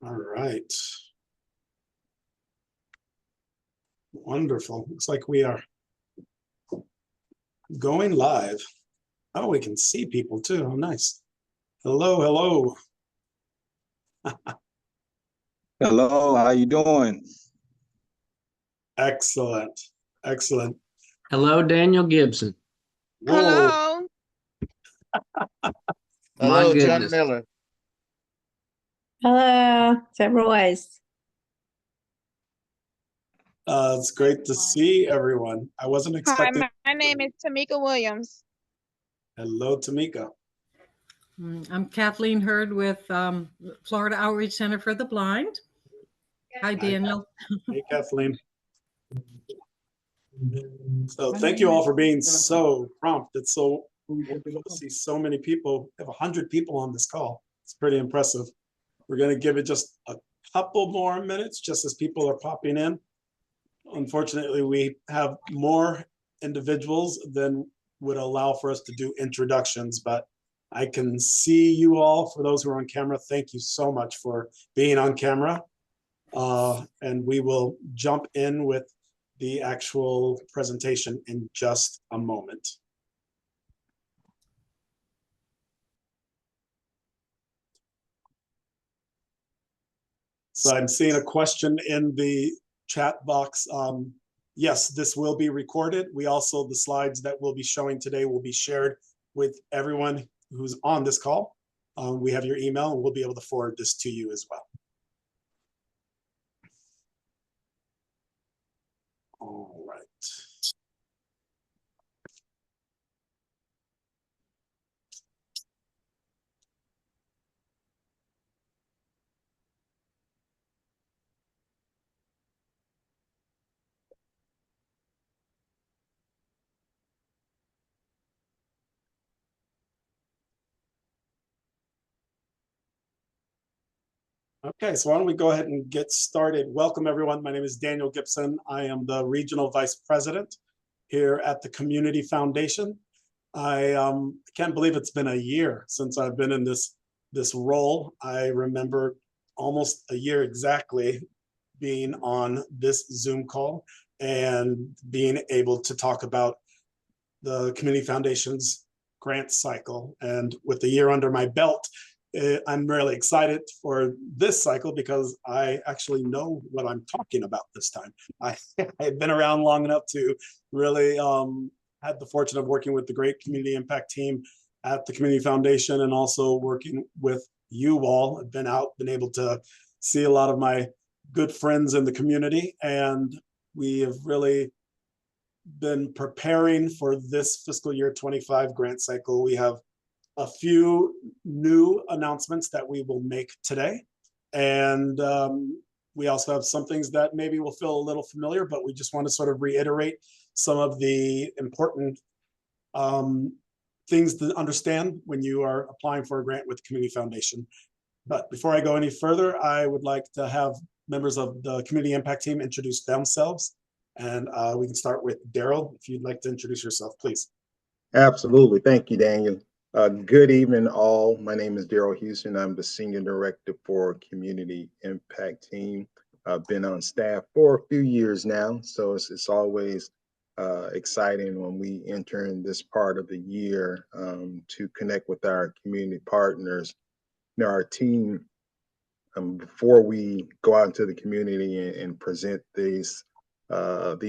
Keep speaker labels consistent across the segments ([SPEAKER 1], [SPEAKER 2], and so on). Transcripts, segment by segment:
[SPEAKER 1] All right. Wonderful. Looks like we are going live. Oh, we can see people too. Oh, nice. Hello, hello.
[SPEAKER 2] Hello, how you doing?
[SPEAKER 1] Excellent. Excellent.
[SPEAKER 3] Hello, Daniel Gibson.
[SPEAKER 1] Whoa.
[SPEAKER 4] Hello.
[SPEAKER 3] My
[SPEAKER 4] Hello, John
[SPEAKER 3] goodness.
[SPEAKER 4] Miller.
[SPEAKER 5] Hello, several ways.
[SPEAKER 1] It's great to see everyone. I wasn't
[SPEAKER 4] Hi,
[SPEAKER 1] expecting.
[SPEAKER 4] my name is Tamika Williams.
[SPEAKER 1] Hello, Tamika.
[SPEAKER 6] I'm Kathleen Hurd with Florida Outreach Center for the Blind. Hi, Daniel.
[SPEAKER 1] Hey, Kathleen. So thank you all for being so prompt. It's so wonderful to see so many people. We have 100 people on this call. It's pretty impressive. We're going to give it just a couple more minutes just as people are popping in. Unfortunately, we have more individuals than would allow for us to do introductions, but I can see you all. For those who are on camera, thank you so much for being on camera. And we will jump in with the actual presentation in just a moment. So I'm seeing a question in the chat box. Yes, this will be recorded. The slides that we'll be showing today will be shared with everyone who's on this call. We have your email and we'll be able to forward this to you as well. All right. Okay, so why don't we go ahead and get started. Welcome, everyone. My name is Daniel Gibson. I am the Regional Vice President here at the Community Foundation. I can't believe it's been a year since I've been in this role. I remember almost a year exactly being on this Zoom call and being able to talk about the Community Foundation's grant cycle. And with the year under my belt, I'm really excited for this cycle because I actually know what I'm talking about this time. I've been around long enough to really had the fortune of working with the great community impact team at the Community Foundation and also working with you all. I've been able to see a lot of my good friends in the community, and we have really been preparing for this fiscal year 25 grant cycle. We have a few new announcements that we will make today. And we also have some things that maybe will feel a little familiar, but we just want to sort of reiterate some of the important things to understand when you are applying for a grant with the Community Foundation. But before I go any further, I would like to have members of the Community Impact Team introduce themselves. And we can start with Daryl. If you'd like to introduce yourself, please.
[SPEAKER 2] Absolutely. Thank you, Daniel. Good evening, all. My name is Daryl Houston. I'm the Senior Director for Community Impact Team. I've been on staff for a few years now, so it's always exciting when we enter in this part of the year to connect with our community partners. Now, our team, before we go out into the community and present these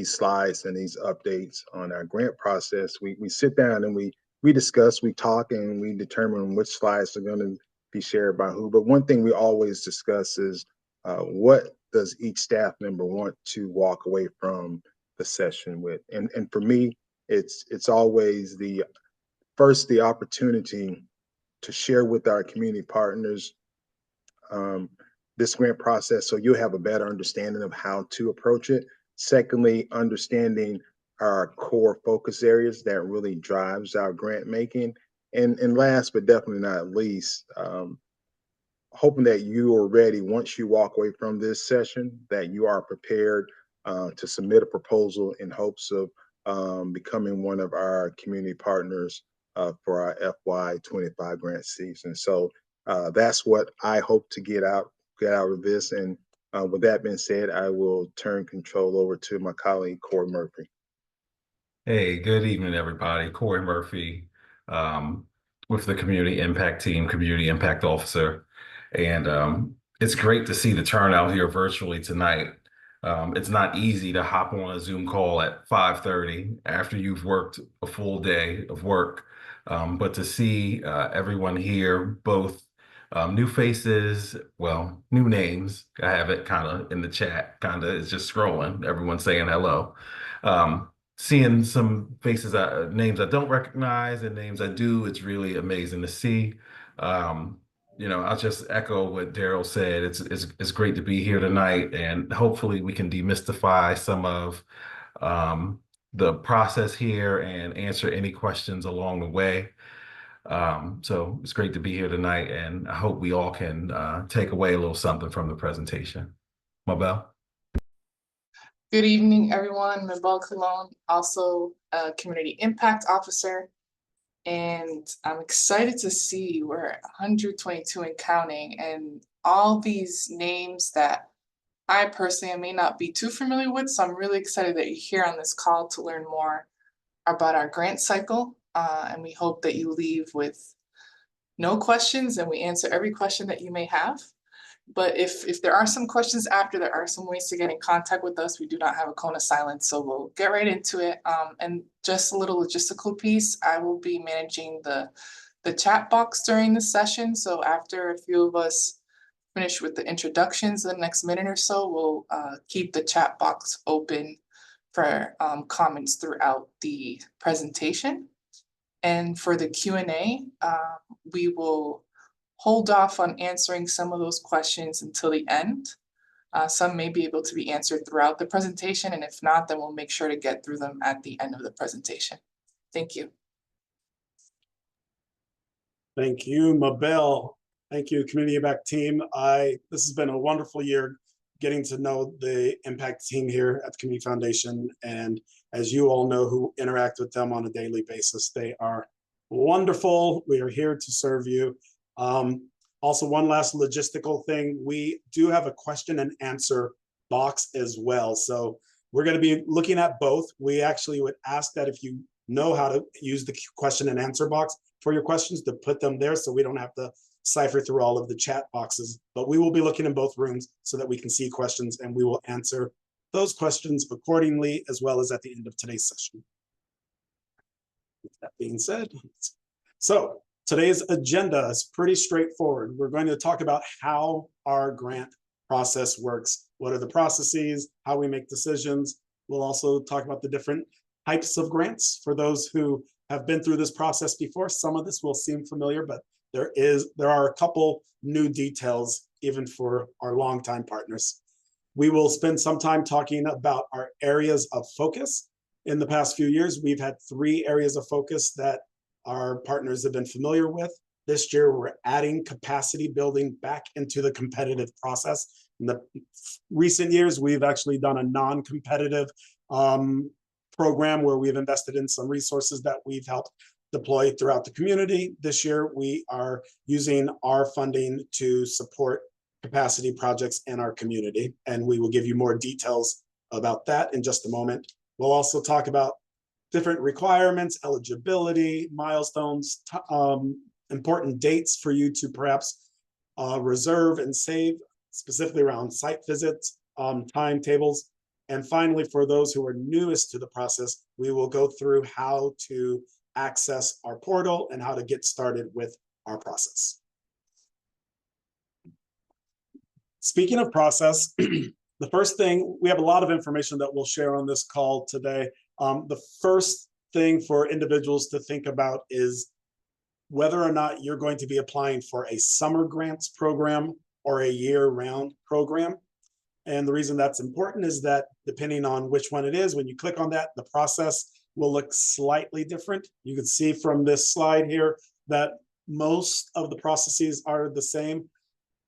[SPEAKER 2] slides and these updates on our grant process, we sit down and we discuss, we talk, and we determine which slides are going to be shared by who. But one thing we always discuss is what does each staff member want to walk away from the session with? And for me, it's always the opportunity to share with our community partners this grant process so you'll have a better understanding of how to approach it. Secondly, understanding our core focus areas that really drives our grant making. And last but definitely not least, hoping that you are ready once you walk away from this session, that you are prepared to submit a proposal in hopes of becoming one of our community partners for our FY25 grant season. So that's what I hope to get out get out of this. And with that being said, I will turn control over to my colleague, Corey Murphy.
[SPEAKER 7] Hey, good evening, everybody. Corey Murphy with the Community Impact Team, Community Impact Officer. And it's great to see the turnout here virtually tonight. It's not easy to hop on a Zoom call at 5:30 after you've worked a full day of work. But to see everyone here, both new faces, well, new names. I have it kind of in the chat, kind of it's just scrolling, everyone saying hello. Seeing some faces, names I don't recognize and names I do, it's really amazing to see. I'll just echo what Daryl said. It's great to be here tonight, and hopefully we can demystify some of the process here and answer any questions along the way. So it's great to be here tonight, and I hope we all can take away a little something from the presentation. Mabel?
[SPEAKER 8] Good evening, everyone. Mabel Colon, also a Community Impact Officer. And I'm excited to see we're at 122 and counting, and all these names that I personally may not be too familiar with. So I'm really excited that you're here on this call to learn more about our grant cycle. And we hope that you leave with no questions and we answer every question that you may have. But if there are some questions after, there are some ways to get in contact with us. We do not have a cone of silence, so we'll get right into it. And just a little logistical piece, I will be managing the chat box during the session. So after a few of us finish with the introductions, the next minute or so, we'll keep the chat box open for comments throughout the presentation. And for the Q&A, we will hold off on answering some of those questions until the end. Some may be able to be answered throughout the presentation, and if not, then we'll make sure to get through them at the end of the presentation. Thank you.
[SPEAKER 1] Thank you, Mabel. Thank you, Community Impact Team. This has been a wonderful year getting to know the Impact Team here at the Community Foundation. And as you all know who interact with them on a daily basis, they are wonderful. We are here to serve you. Also, one last logistical thing, we do have a question and answer box as well. So we're going to be looking at both. We actually would ask that if you know how to use the question and answer box for your questions, to put them there so we don't have to cipher through all of the chat boxes. But we will be looking in both rooms so that we can see questions, and we will answer those questions accordingly, as well as at the end of today's session. With that being said, so today's agenda is pretty straightforward. We're going to talk about how our grant process works. What are the processes, how we make decisions. We'll also talk about the different types of grants for those who have been through this process before. Some of this will seem familiar, but there are a couple new details even for our longtime partners. We will spend some time talking about our areas of focus. In the past few years, we've had 3 areas of focus that our partners have been familiar with. This year, we're adding capacity building back into the competitive process. In the recent years, we've actually done a non-competitive program where we've invested in some resources that we've helped deploy throughout the community. This year, we are using our funding to support capacity projects in our community, and we will give you more details about that in just a moment. We'll also talk about different requirements, eligibility, milestones, important dates for you to perhaps reserve and save, specifically around site visits, timetables. And finally, for those who are newest to the process, we will go through how to access our portal and how to get started with our process. Speaking of process, the first thing, we have a lot of information that we'll share on this call today. The first thing for individuals to think about is whether or not you're going to be applying for a summer grants program or a year-round program. And the reason that's important is that depending on which one it is, when you click on that, the process will look slightly different. You can see from this slide here that most of the processes are the same,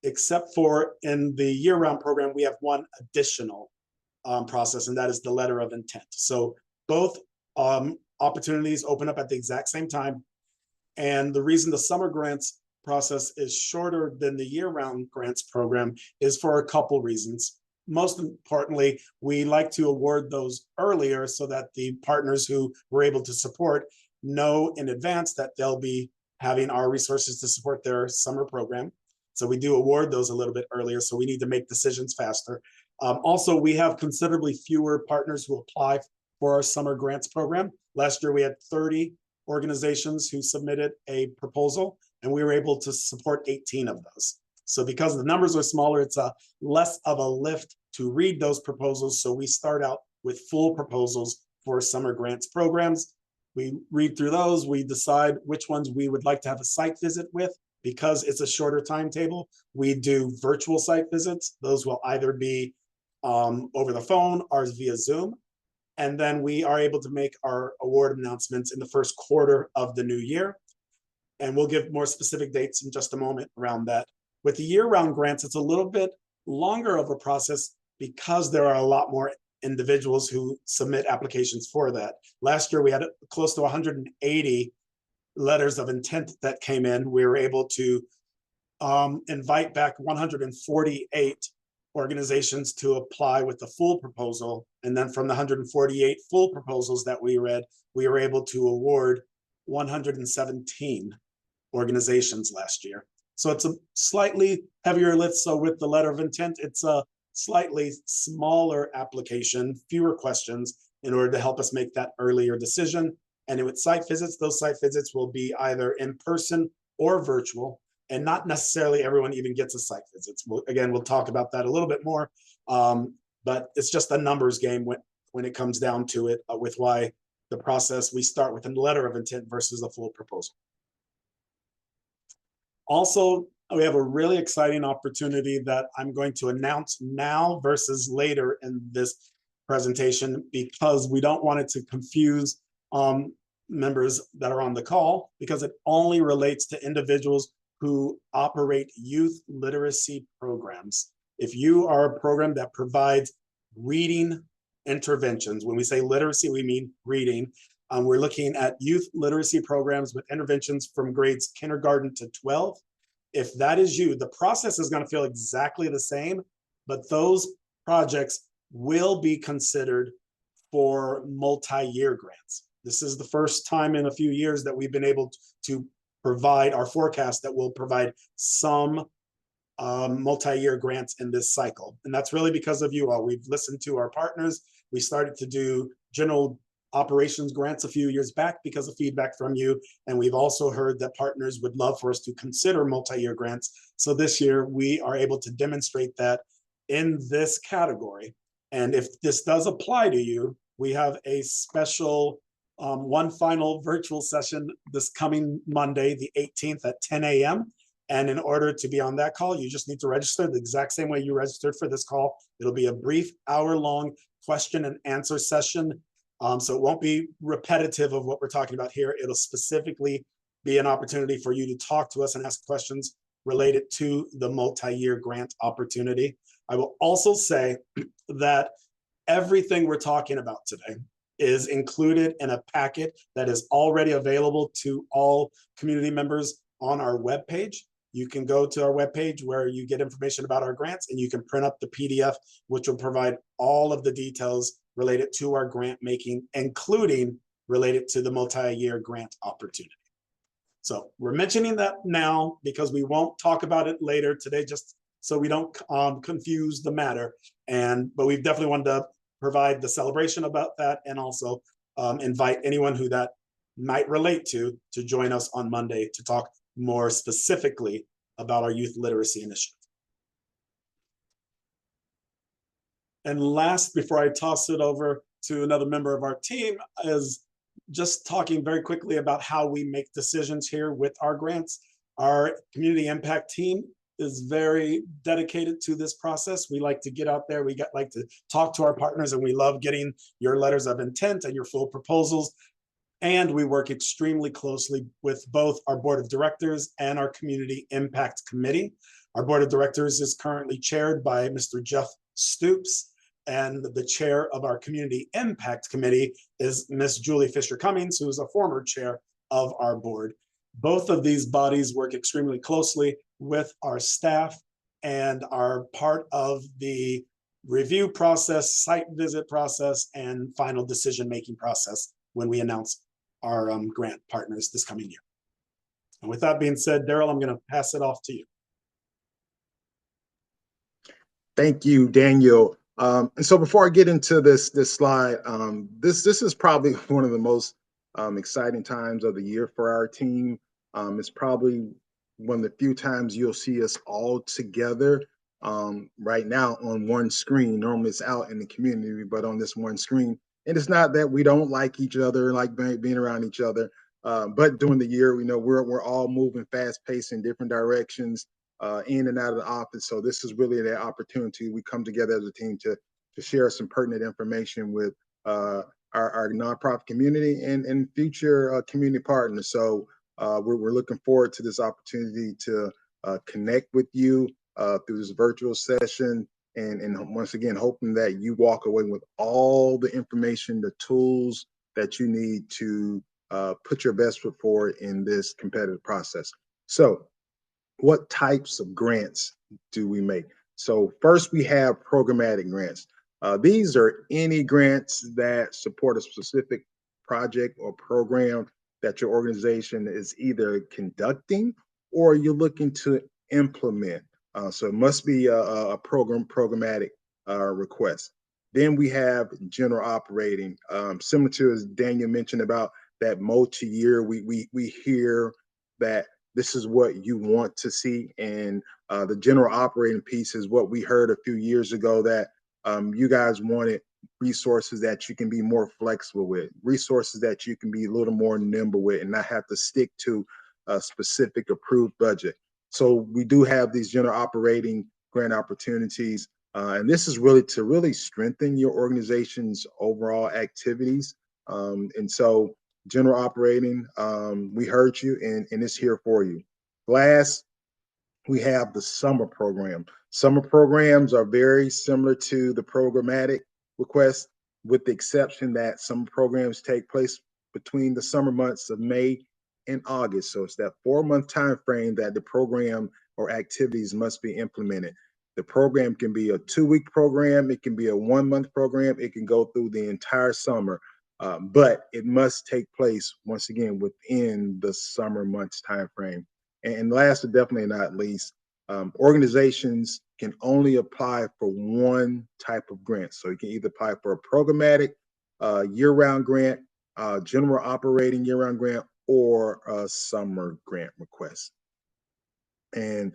[SPEAKER 1] except for in the year-round program, we have one additional process, and that is the letter of intent. So both opportunities open up at the exact same time. And the reason the summer grants process is shorter than the year-round grants program is for a couple reasons. Most importantly, we like to award those earlier so that the partners who we're able to support know in advance that they'll be having our resources to support their summer program. So we do award those a little bit earlier, so we need to make decisions faster. Also, we have considerably fewer partners who apply for our summer grants program. Last year, we had 30 organizations who submitted a proposal, and we were able to support 18 of those. So because the numbers are smaller, it's a less of a lift to read those proposals. So we start out with full proposals for summer grants programs. We read through those, we decide which ones we would like to have a site visit with. Because it's a shorter timetable, we do virtual site visits. Those will either be over the phone or via Zoom. And then we are able to make our award announcements in the first quarter of the new year. And we'll give more specific dates in just a moment around that. With the year-round grants, it's a little bit longer of a process because there are a lot more individuals who submit applications for that. Last year, we had close to 180 letters of intent that came in. We were able to invite back 148 organizations to apply with the full proposal. And then from the 148 full proposals that we read, we were able to award 117 organizations last year. So it's a slightly heavier lift. So with the letter of intent, it's a slightly smaller application, fewer questions in order to help us make that earlier decision. And with site visits, those site visits will be either in person or virtual, and not necessarily everyone even gets a site visit. We'll talk about that a little bit more, but it's just a numbers game when it comes down to it, with why the process, we start with a letter of intent versus a full proposal. Also, we have a really exciting opportunity that I'm going to announce now versus later in this presentation, because we don't want it to confuse members that are on the call, because it only relates to individuals who operate youth literacy programs. If you are a program that provides reading interventions, when we say literacy, we mean reading. We're looking at youth literacy programs with interventions from grades kindergarten to 12. If that is you, the process is going to feel exactly the same, but those projects will be considered for multi-year grants. This is the first time in a few years that we've been able to provide our forecast that will provide some multi-year grants in this cycle. And that's really because of you all. We've listened to our partners. We started to do general operations grants a few years back because of feedback from you. And we've also heard that partners would love for us to consider multi-year grants. So this year we are able to demonstrate that in this category. And if this does apply to you, we have a special one final virtual session this coming Monday, the 18th at 10 a.m. And in order to be on that call, you just need to register the exact same way you registered for this call. It'll be a brief hour-long question and answer session. So it won't be repetitive of what we're talking about here. It'll specifically be an opportunity for you to talk to us and ask questions related to the multi-year grant opportunity. I will also say that everything we're talking about today is included in a packet that is already available to all community members on our webpage. You can go to our webpage where you get information about our grants, and you can print up the PDF, which will provide all of the details related to our grant making, including related to the multi-year grant opportunity. So we're mentioning that now because we won't talk about it later today, just so we don't confuse the matter. But we've definitely wanted to provide the celebration about that, and also invite anyone who that might relate to join us on Monday to talk more specifically about our youth literacy initiative. And last, before I toss it over to another member of our team, is just talking very quickly about how we make decisions here with our grants. Our community impact team is very dedicated to this process. We like to get out there, like to talk to our partners, and we love getting your letters of intent and your full proposals. And we work extremely closely with both our board of directors and our community impact committee. Our board of directors is currently chaired by Mr. Jeff Stoops, and the chair of our community impact committee is Miss Julie Fisher Cummings, who is a former chair of our board. Both of these bodies work extremely closely with our staff and are part of the review process, site visit process, and final decision-making process when we announce our grant partners this coming year. And with that being said, Daryl, I'm going to pass it off to you.
[SPEAKER 2] Thank you, Daniel. And so before I get into this slide, this is probably one of the most exciting times of the year for our team. It's probably one of the few times you'll see us all together right now on one screen. Normally it's out in the community, but on this one screen. And it's not that we don't like each other, like being around each other, but during the year, we know we're all moving fast paced in different directions, in and out of the office. So this is really that opportunity. We come together as a team to share some pertinent information with our nonprofit community and future community partners. So we're looking forward to this opportunity to connect with you through this virtual session. And once again, hoping that you walk away with all the information, the tools that you need to put your best foot forward in this competitive process. So what types of grants do we make? So first we have programmatic grants. These are any grants that support a specific project or program that your organization is either conducting or you're looking to implement. So it must be a programmatic request. Then we have general operating, similar to as Daniel mentioned about that multi-year. We hear that this is what you want to see, and the general operating piece is what we heard a few years ago, that you guys wanted resources that you can be more flexible with, resources that you can be a little more nimble with and not have to stick to a specific approved budget. So we do have these general operating grant opportunities, and this is really to strengthen your organization's overall activities. And so general operating, we heard you, and it's here for you. Last, we have the summer program. Summer programs are very similar to the programmatic request, with the exception that some programs take place between the summer months of May and August. So it's that 4-month time frame that the program or activities must be implemented. The program can be a 2-week program, it can be a 1-month program, it can go through the entire summer, but it must take place, once again, within the summer months time frame. And last but definitely not least, organizations can only apply for one type of grant. So you can either apply for a programmatic year-round grant, general operating year-round grant, or a summer grant request. And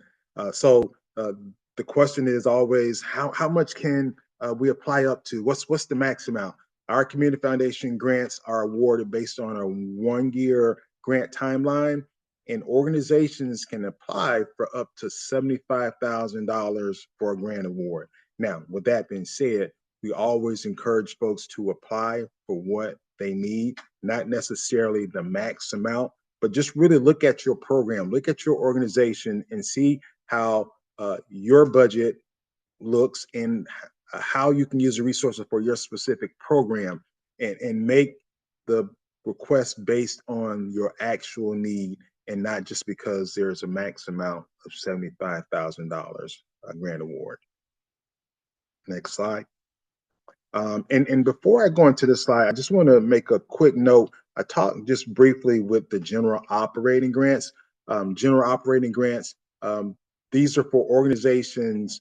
[SPEAKER 2] so the question is always, how much can we apply up to? What's the max amount? Our community foundation grants are awarded based on a 1-year grant timeline, and organizations can apply for up to $75,000 for a grant award. Now, with that being said, we always encourage folks to apply for what they need, not necessarily the max amount, but just really look at your program, look at your organization, and see how your budget looks and how you can use the resources for your specific program, and make the request based on your actual need, and not just because there's a max amount of $75,000 grant award. Next slide. And before I go into this slide, I just want to make a quick note. I talked just briefly with the general operating grants. General operating grants, these are for organizations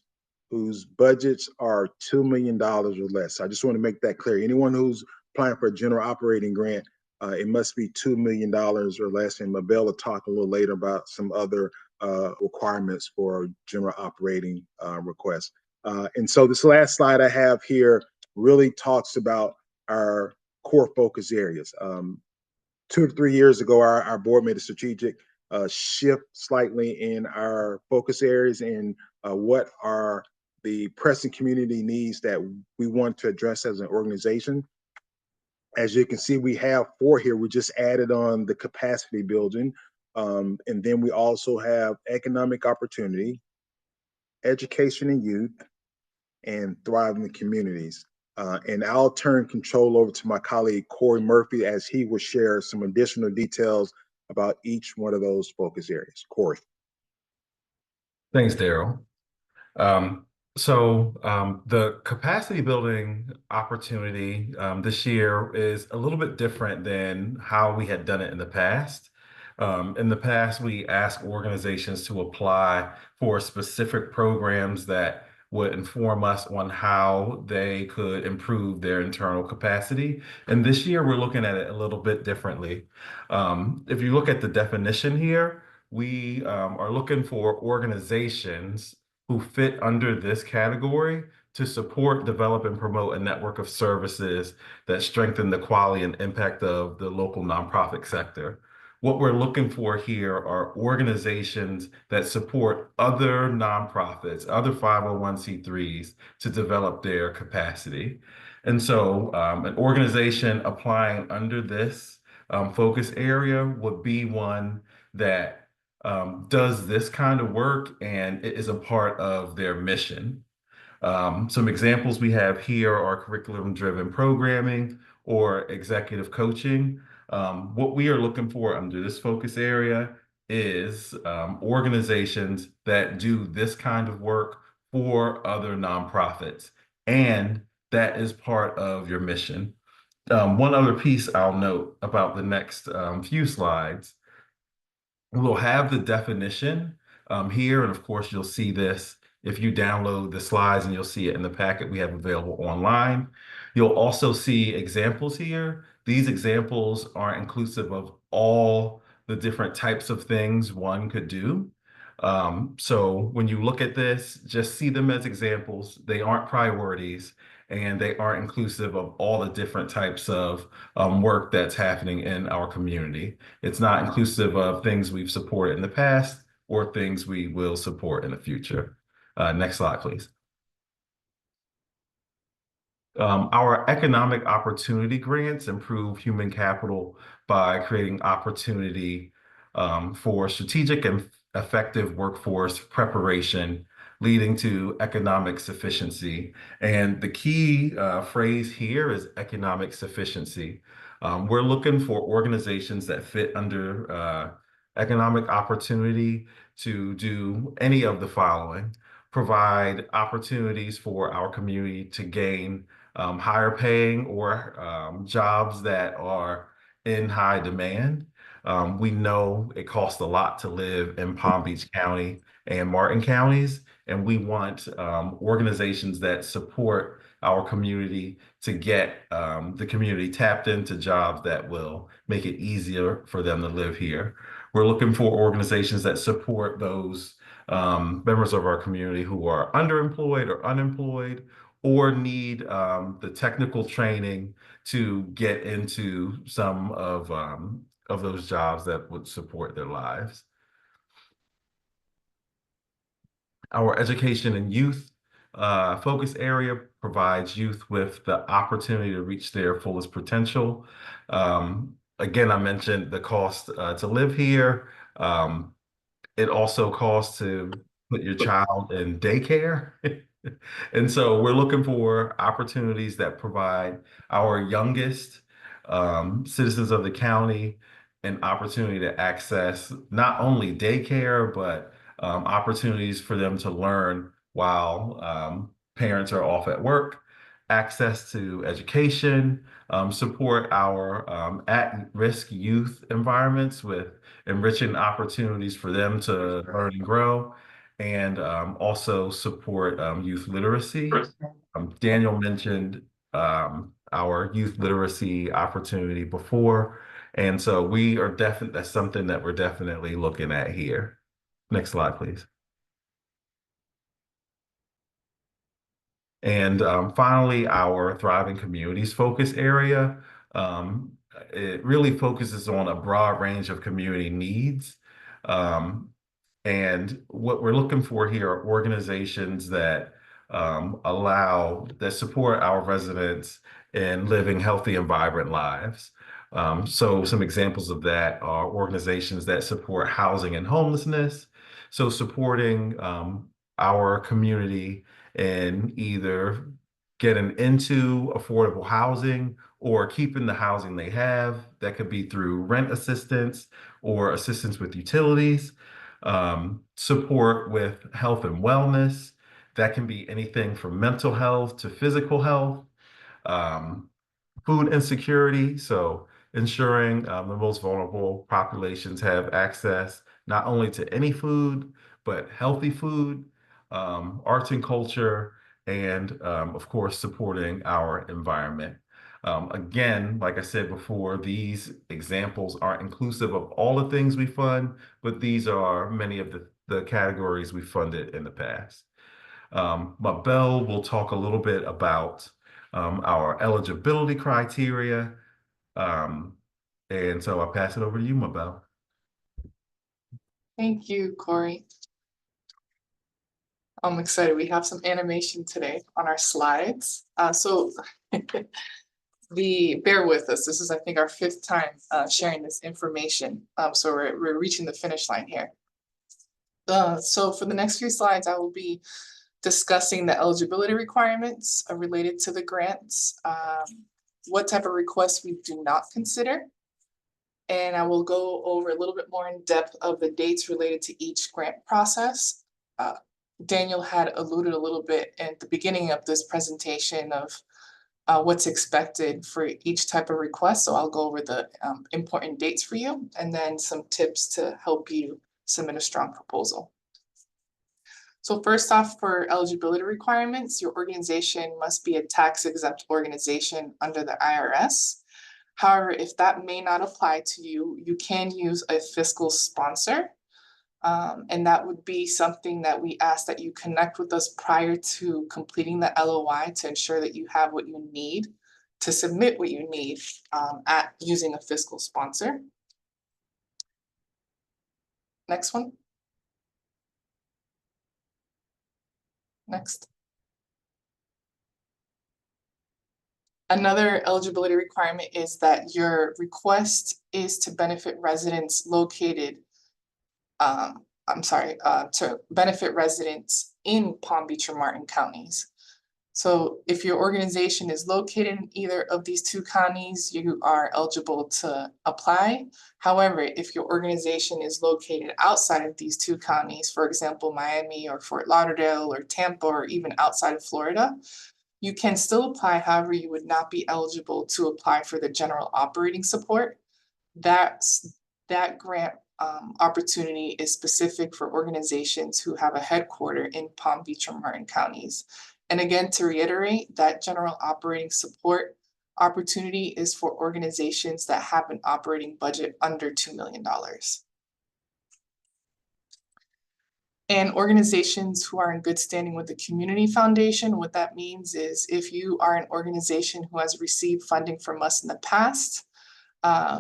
[SPEAKER 2] whose budgets are $2 million or less. I just want to make that clear. Anyone who's applying for a general operating grant, it must be $2 million or less. And Mabel will talk a little later about some other requirements for general operating requests. And so this last slide I have here really talks about our core focus areas. 2 to 3 years ago, our board made a strategic shift slightly in our focus areas and what are the pressing community needs that we want to address as an organization. As you can see, we have 4 here. We just added on the capacity building. And then we also have economic opportunity, education and youth, and thriving communities. And I'll turn control over to my colleague, Corey Murphy, as he will share some additional details about each one of those focus areas. Corey.
[SPEAKER 7] Thanks, Daryl. The capacity building opportunity this year is a little bit different than how we had done it in the past. In the past, we asked organizations to apply for specific programs that would inform us on how they could improve their internal capacity. And this year, we're looking at it a little bit differently. If you look at the definition here, we are looking for organizations who fit under this category to support, develop, and promote a network of services that strengthen the quality and impact of the local nonprofit sector. What we're looking for here are organizations that support other nonprofits, other 501c3s to develop their capacity. And so an organization applying under this focus area would be one that does this kind of work and it is a part of their mission. Some examples we have here are curriculum-driven programming or executive coaching. What we are looking for under this focus area is organizations that do this kind of work for other nonprofits, and that is part of your mission. One other piece I'll note about the next few slides. We'll have the definition here, and of course, you'll see this if you download the slides, and you'll see it in the packet we have available online. You'll also see examples here. These examples aren't inclusive of all the different types of things one could do. So when you look at this, just see them as examples. They aren't priorities, and they aren't inclusive of all the different types of work that's happening in our community. It's not inclusive of things we've supported in the past or things we will support in the future. Next slide, please. Our economic opportunity grants improve human capital by creating opportunity for strategic and effective workforce preparation, leading to economic sufficiency. And the key phrase here is economic sufficiency. We're looking for organizations that fit under economic opportunity to do any of the following: provide opportunities for our community to gain higher paying or jobs that are in high demand. We know it costs a lot to live in Palm Beach County and Martin counties, and we want organizations that support our community to get the community tapped into jobs that will make it easier for them to live here. We're looking for organizations that support those members of our community who are underemployed or unemployed, or need the technical training to get into some of those jobs that would support their lives. Our education and youth focus area provides youth with the opportunity to reach their fullest potential. Again, I mentioned the cost to live here. It also costs to put your child in daycare. And so we're looking for opportunities that provide our youngest citizens of the county an opportunity to access not only daycare, but opportunities for them to learn while parents are off at work, access to education, support our at-risk youth environments with enriching opportunities for them to learn and grow, and also support youth literacy. Daniel mentioned our youth literacy opportunity before, and so we are that's something that we're definitely looking at here. Next slide, please. And finally, our Thriving Communities focus area. It really focuses on a broad range of community needs. And what we're looking for here are organizations that support our residents in living healthy and vibrant lives. So some examples of that are organizations that support housing and homelessness. So supporting our community in either getting into affordable housing or keeping the housing they have. That could be through rent assistance or assistance with utilities, support with health and wellness. That can be anything from mental health to physical health, food insecurity. So ensuring the most vulnerable populations have access not only to any food, but healthy food, arts and culture, and of course, supporting our environment. Again, like I said before, these examples aren't inclusive of all the things we fund, but these are many of the categories we funded in the past. Mabel will talk a little bit about our eligibility criteria. And so I'll pass it over to you, Mabel.
[SPEAKER 8] Thank you, Corey. I'm excited. We have some animation today on our slides. Bear with us. This is, I think, our 5th time sharing this information. So we're reaching the finish line here. So for the next few slides, I will be discussing the eligibility requirements related to the grants, what type of requests we do not consider. And I will go over a little bit more in depth of the dates related to each grant process. Daniel had alluded a little bit at the beginning of this presentation of what's expected for each type of request. So I'll go over the important dates for you and then some tips to help you submit a strong proposal. So first off, for eligibility requirements, your organization must be a tax-exempt organization under the IRS. However, if that may not apply to you, you can use a fiscal sponsor. And that would be something that we ask that you connect with us prior to completing the LOI to ensure that you have what you need to submit what you need at using a fiscal sponsor. Next one. Next. Another eligibility requirement is that your request is to benefit residents located, to benefit residents in Palm Beach or Martin counties. So if your organization is located in either of these 2 counties, you are eligible to apply. However, if your organization is located outside of these 2 counties, for example, Miami or Fort Lauderdale or Tampa or even outside of Florida, you can still apply. However, you would not be eligible to apply for the general operating support. That grant opportunity is specific for organizations who have a headquarter in Palm Beach or Martin counties. And again, to reiterate, that general operating support opportunity is for organizations that have an operating budget under $2 million. And organizations who are in good standing with the Community Foundation, what that means is if you are an organization who has received funding from us in the past,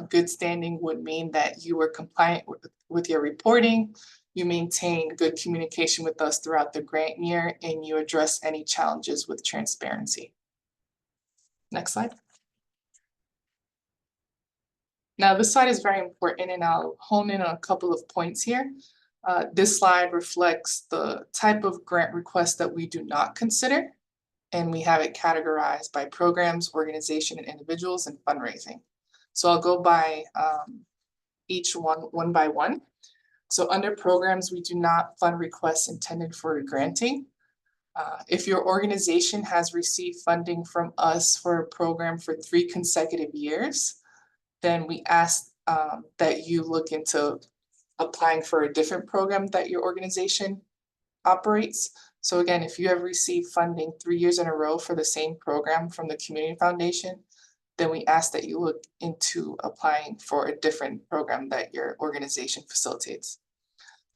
[SPEAKER 8] good standing would mean that you were compliant with your reporting, you maintain good communication with us throughout the grant year, and you address any challenges with transparency. Next slide. Now, this slide is very important, and I'll hone in on a couple of points here. This slide reflects the type of grant request that we do not consider, and we have it categorized by programs, organization, and individuals, and fundraising. So I'll go by each one by one. So under programs, we do not fund requests intended for granting. If your organization has received funding from us for a program for 3 consecutive years, then we ask that you look into applying for a different program that your organization operates. So again, if you have received funding 3 years in a row for the same program from the Community Foundation, then we ask that you look into applying for a different program that your organization facilitates.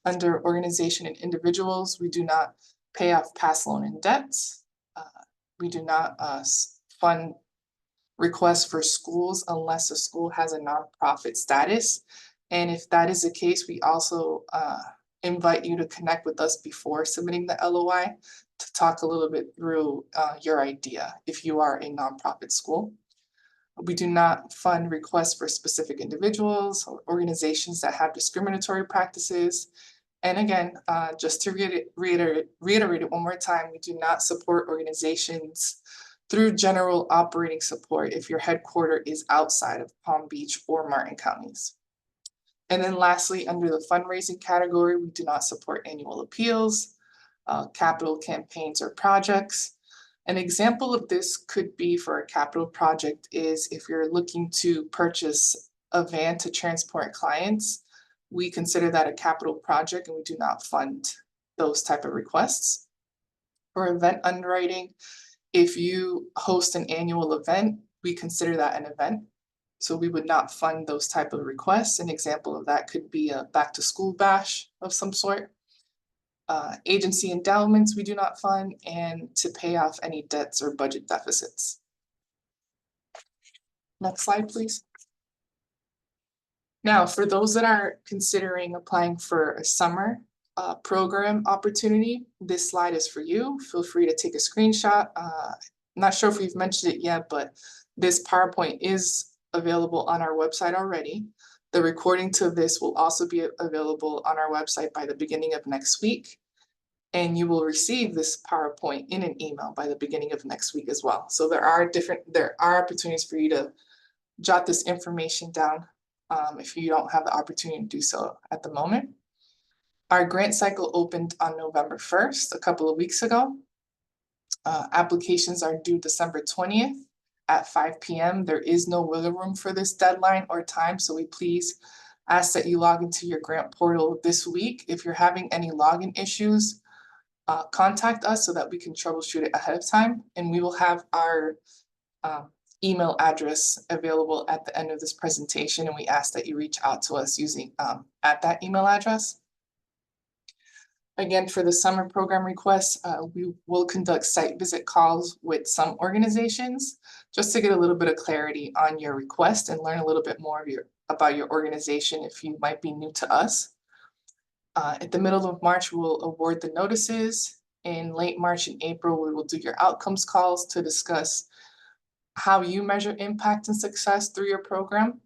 [SPEAKER 8] Under organization and individuals, we do not pay off past loan and debts. We do not fund requests for schools unless a school has a nonprofit status. And if that is the case, we also invite you to connect with us before submitting the LOI to talk a little bit through your idea if you are a nonprofit school. We do not fund requests for specific individuals or organizations that have discriminatory practices. And again, just to reiterate it one more time, we do not support organizations through general operating support if your headquarter is outside of Palm Beach or Martin counties. And then lastly, under the fundraising category, we do not support annual appeals, capital campaigns or projects. An example of this could be for a capital project is if you're looking to purchase a van to transport clients, we consider that a capital project and we do not fund those type of requests. For event underwriting, if you host an annual event, we consider that an event. So we would not fund those type of requests. An example of that could be a back to school bash of some sort. Agency endowments we do not fund, and to pay off any debts or budget deficits. Next slide, please. Now, for those that are considering applying for a summer program opportunity, this slide is for you. Feel free to take a screenshot. I'm not sure if we've mentioned it yet, but this PowerPoint is available on our website already. The recording to this will also be available on our website by the beginning of next week. And you will receive this PowerPoint in an email by the beginning of next week as well. So there are opportunities for you to jot this information down if you don't have the opportunity to do so at the moment. Our grant cycle opened on November 1st, a couple of weeks ago. Applications are due December 20th at 5 p.m. There is no wiggle room for this deadline or time, so we please ask that you log into your grant portal this week. If you're having any login issues, contact us so that we can troubleshoot it ahead of time, and we will have our email address available at the end of this presentation, and we ask that you reach out to us using at that email address. Again, for the summer program requests, we will conduct site visit calls with some organizations just to get a little bit of clarity on your request and learn a little bit more about your organization if you might be new to us. At the middle of March, we'll award the notices. In late March and April, we will do your outcomes calls to discuss how you measure impact and success through your program.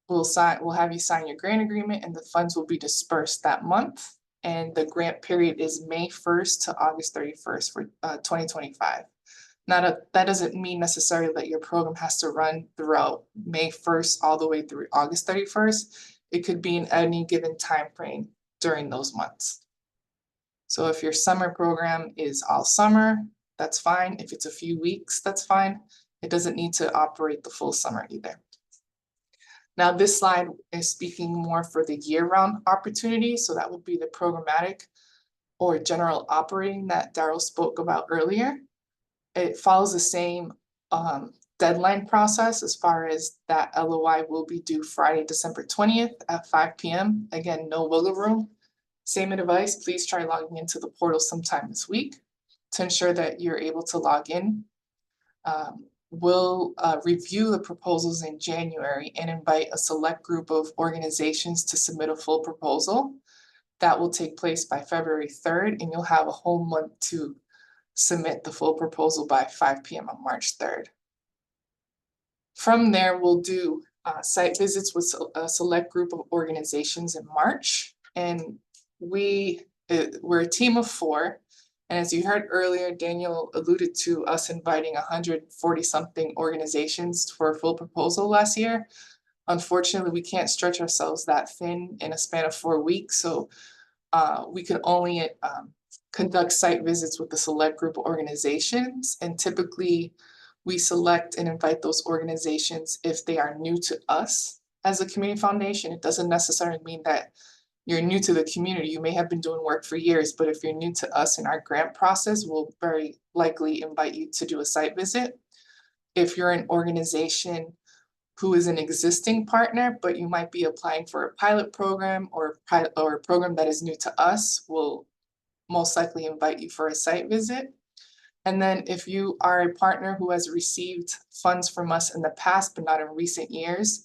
[SPEAKER 8] We'll have you sign your grant agreement, and the funds will be dispersed that month. And the grant period is May 1st to August 31st for 2025. Now that doesn't mean necessarily that your program has to run throughout May 1st all the way through August 31st. It could be in any given time frame during those months. So if your summer program is all summer, that's fine. If it's a few weeks, that's fine. It doesn't need to operate the full summer either. Now, this slide is speaking more for the year-round opportunity. So that would be the programmatic or general operating that Daryl spoke about earlier. It follows the same deadline process as far as that LOI will be due Friday, December 20th at 5 p.m. Again, no wiggle room. Same advice, please try logging into the portal sometime this week to ensure that you're able to log in. We'll review the proposals in January and invite a select group of organizations to submit a full proposal. That will take place by February 3rd, and you'll have a whole month to submit the full proposal by 5 p.m. on March 3rd. From there, we'll do site visits with a select group of organizations in March, and we're a team of 4. And as you heard earlier, Daniel alluded to us inviting 140-something organizations for a full proposal last year. Unfortunately, we can't stretch ourselves that thin in a span of 4 weeks. So we can only conduct site visits with a select group of organizations. And typically, we select and invite those organizations if they are new to us as a community foundation. It doesn't necessarily mean that you're new to the community. You may have been doing work for years, but if you're new to us in our grant process, we'll very likely invite you to do a site visit. If you're an organization who is an existing partner, but you might be applying for a pilot program or a program that is new to us, we'll most likely invite you for a site visit. And then if you are a partner who has received funds from us in the past, but not in recent years,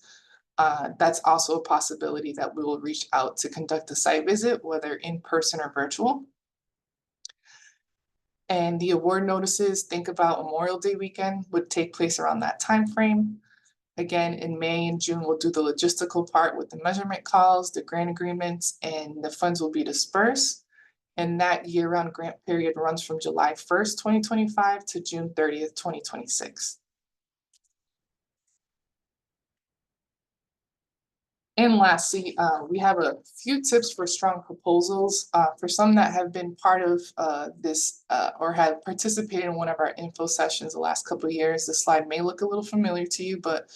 [SPEAKER 8] that's also a possibility that we will reach out to conduct a site visit, whether in person or virtual. And the award notices, think about Memorial Day weekend, would take place around that time frame. Again, in May and June, we'll do the logistical part with the measurement calls, the grant agreements, and the funds will be dispersed. And that year-round grant period runs from July 1st, 2025 to June 30th, 2026. And lastly, we have a few tips for strong proposals. For some that have been part of this or have participated in one of our info sessions the last couple of years, the slide may look a little familiar to you, but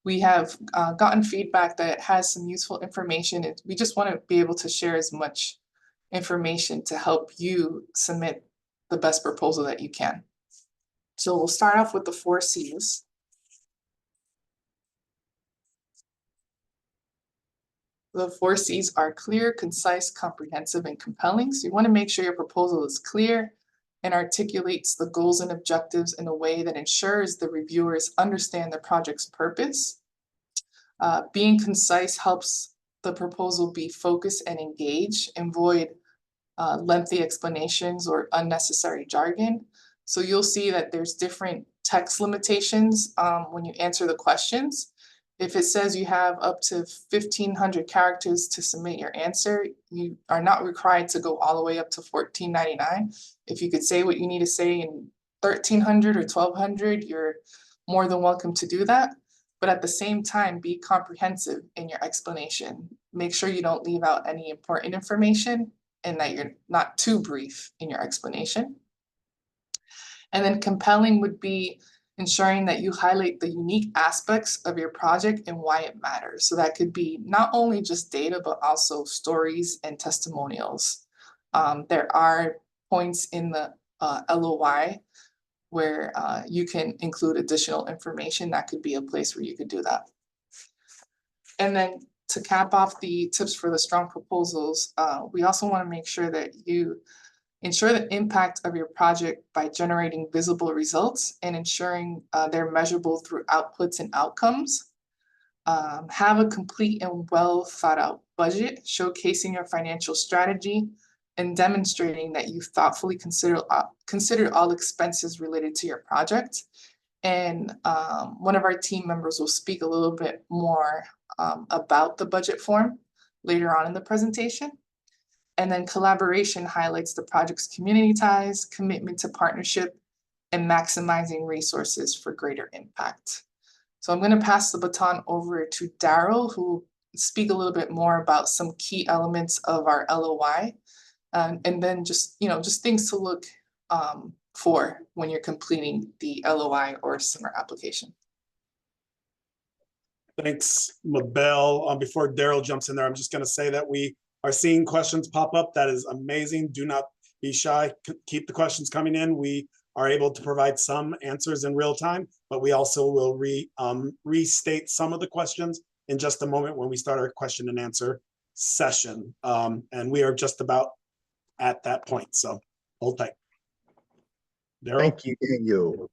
[SPEAKER 8] we have gotten feedback that it has some useful information. We just want to be able to share as much information to help you submit the best proposal that you can. So we'll start off with the 4 C's. The 4 C's are clear, concise, comprehensive, and compelling. So you want to make sure your proposal is clear and articulates the goals and objectives in a way that ensures the reviewers understand the project's purpose. Being concise helps the proposal be focused and engaged and avoid lengthy explanations or unnecessary jargon. So you'll see that there's different text limitations when you answer the questions. If it says you have up to 1,500 characters to submit your answer, you are not required to go all the way up to 1499. If you could say what you need to say in 1,300 or 1,200, you're more than welcome to do that. But at the same time, be comprehensive in your explanation. Make sure you don't leave out any important information and that you're not too brief in your explanation. And then compelling would be ensuring that you highlight the unique aspects of your project and why it matters. So that could be not only just data, but also stories and testimonials. There are points in the LOI where you can include additional information. That could be a place where you could do that. And then to cap off the tips for the strong proposals, we also want to make sure that you ensure the impact of your project by generating visible results and ensuring they're measurable through outputs and outcomes. Have a complete and well thought out budget, showcasing your financial strategy and demonstrating that you thoughtfully considered all expenses related to your project. And one of our team members will speak a little bit more about the budget form later on in the presentation. And then collaboration highlights the project's community ties, commitment to partnership, and maximizing resources for greater impact. So I'm going to pass the baton over to Daryl, who will speak a little bit more about some key elements of our LOI, and then just things to look for when you're completing the LOI or similar application.
[SPEAKER 1] Thanks, Mabel. Before Daryl jumps in there, I'm just going to say that we are seeing questions pop up. That is amazing. Do not be shy. Keep the questions coming in. We are able to provide some answers in real time, but we also will restate some of the questions in just a moment when we start our question and answer session. And we are just about at that point. So hold tight. Daryl?
[SPEAKER 2] Thank you, Daniel.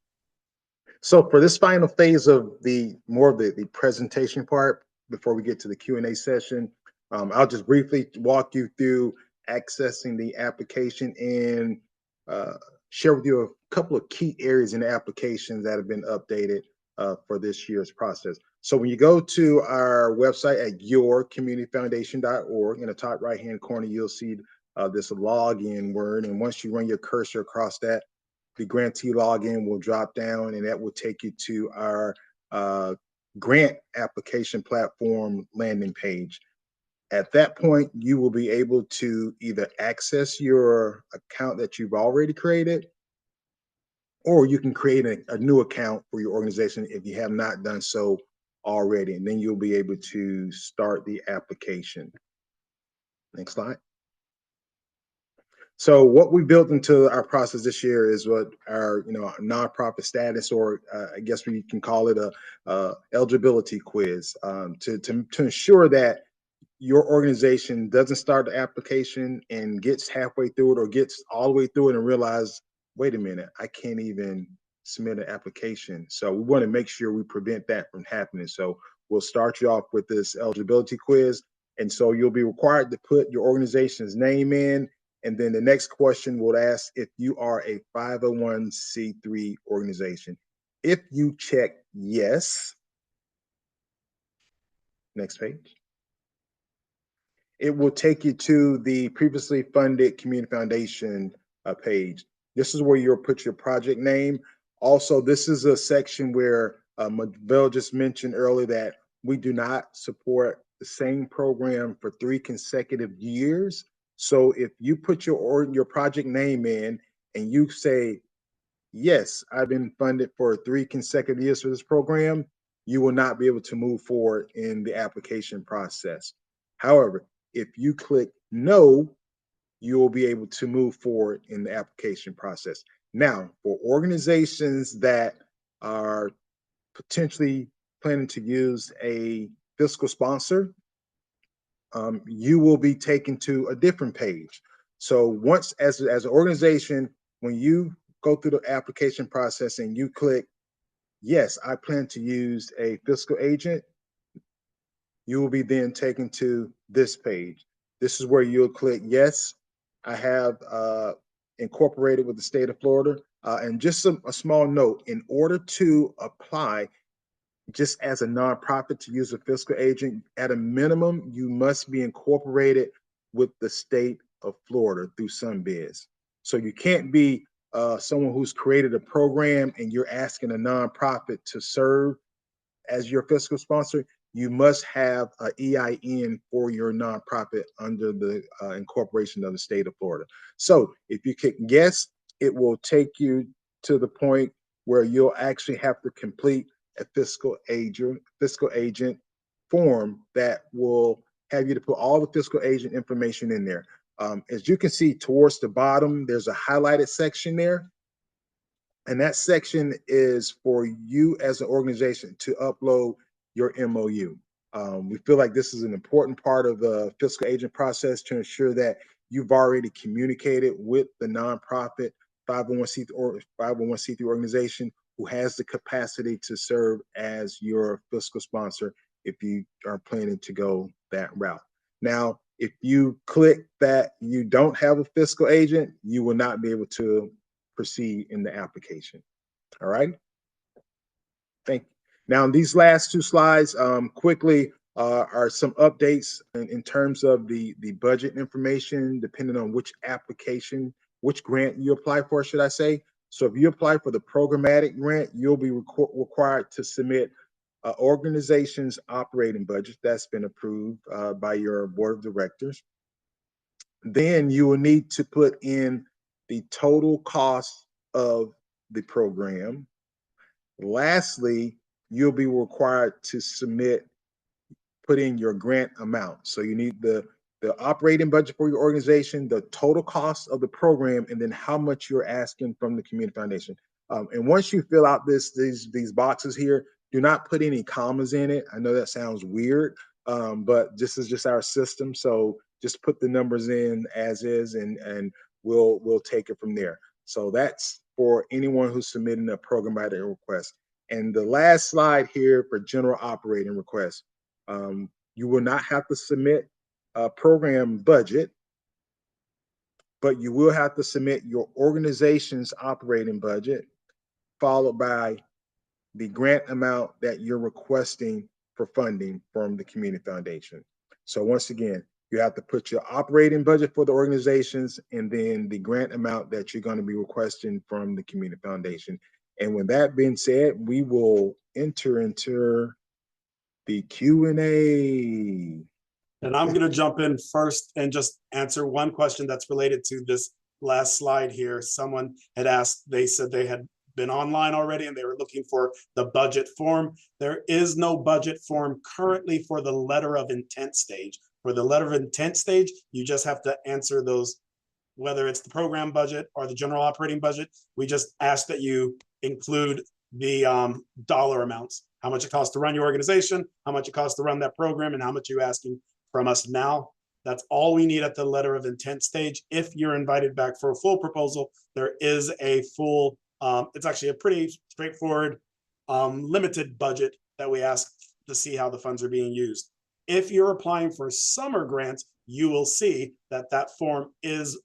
[SPEAKER 2] So for this final phase of the presentation part, before we get to the Q&A session, I'll just briefly walk you through accessing the application and share with you a couple of key areas in the application that have been updated for this year's process. So when you go to our website at yourcommunityfoundation.org, in the top right-hand corner, you'll see this login word. And once you run your cursor across that, the grantee login will drop down, and that will take you to our grant application platform landing page. At that point, you will be able to either access your account that you've already created, or you can create a new account for your organization if you have not done so already, and then you'll be able to start the application. Next slide. So what we built into our process this year is what our nonprofit status, or I guess we can call it a eligibility quiz, to ensure that your organization doesn't start the application and gets halfway through it or gets all the way through it and realize, wait a minute, I can't even submit an application. So we want to make sure we prevent that from happening. So we'll start you off with this eligibility quiz. And so you'll be required to put your organization's name in. And then the next question will ask if you are a 501c3 organization. If you check yes, next page. it will take you to the previously funded community foundation page. This is where you'll put your project name. Also, this is a section where Mabel just mentioned earlier that we do not support the same program for 3 consecutive years. So if you put your project name in and you say, yes, I've been funded for 3 consecutive years for this program, you will not be able to move forward in the application process. However, if you click no, you will be able to move forward in the application process. Now, for organizations that are potentially planning to use a fiscal sponsor, you will be taken to a different page. So once, as an organization, when you go through the application process and you click, yes, I plan to use a fiscal agent, you will be then taken to this page. This is where you'll click, yes, I have incorporated with the state of Florida. And just a small note, in order to apply just as a nonprofit to use a fiscal agent, at a minimum, you must be incorporated with the state of Florida through SunBiz. So you can't be someone who's created a program and you're asking a nonprofit to serve as your fiscal sponsor. You must have an EIN for your nonprofit under the incorporation of the state of Florida. So if you click yes, it will take you to the point where you'll actually have to complete a fiscal agent form that will have you to put all the fiscal agent information in there. As you can see towards the bottom, there's a highlighted section there. And that section is for you as an organization to upload your MOU. We feel like this is an important part of the fiscal agent process to ensure that you've already communicated with the nonprofit 501c3 organization who has the capacity to serve as your fiscal sponsor if you are planning to go that route. Now, if you click that you don't have a fiscal agent, you will not be able to proceed in the application. All right. Thank you. Now, these last 2 slides quickly are some updates in terms of the budget information, depending on which application, which grant you apply for, should I say. So if you apply for the programmatic grant, you'll be required to submit organization's operating budget that's been approved by your board of directors. Then you will need to put in the total cost of the program. Lastly, you'll be required to put in your grant amount. So you need the operating budget for your organization, the total cost of the program, and then how much you're asking from the community foundation. And once you fill out these boxes here, do not put any commas in it. I know that sounds weird, but this is just our system. So just put the numbers in as is, and we'll take it from there. So that's for anyone who's submitting a programmatic request. And the last slide here for general operating requests. You will not have to submit a program budget, but you will have to submit your organization's operating budget, followed by the grant amount that you're requesting for funding from the community foundation. So once again, you have to put your operating budget for the organizations and then the grant amount that you're going to be requesting from the community foundation. And with that being said, we will enter into the Q&A.
[SPEAKER 1] And I'm going to jump in first and just answer one question that's related to this last slide here. Someone had asked, they said they had been online already and they were looking for the budget form. There is no budget form currently for the letter of intent stage. For the letter of intent stage, you just have to answer those, whether it's the program budget or the general operating budget. We just ask that you include the dollar amounts, how much it costs to run your organization, how much it costs to run that program, and how much you're asking from us now. That's all we need at the letter of intent stage. If you're invited back for a full proposal, there is a full, it's actually a pretty straightforward, limited budget that we ask to see how the funds are being used. If you're applying for summer grants, you will see that that form is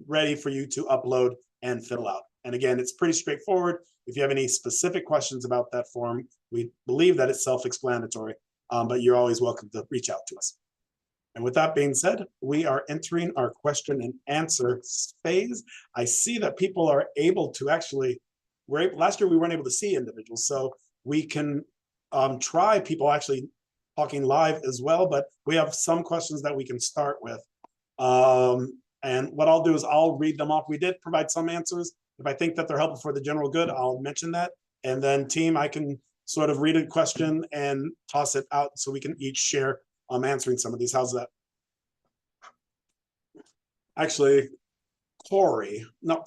[SPEAKER 1] ready for you to upload and fill out. And again, it's pretty straightforward. If you have any specific questions about that form, we believe that it's self-explanatory, but you're always welcome to reach out to us. And with that being said, we are entering our question and answer phase. I see that people are able to actually, last year we weren't able to see individuals, so we can try people actually talking live as well, but we have some questions that we can start with. And what I'll do is I'll read them off. We did provide some answers. If I think that they're helpful for the general good, I'll mention that. And then team, I can sort of read a question and toss it out so we can each share answering some of these. How's that? Actually, Corey, no,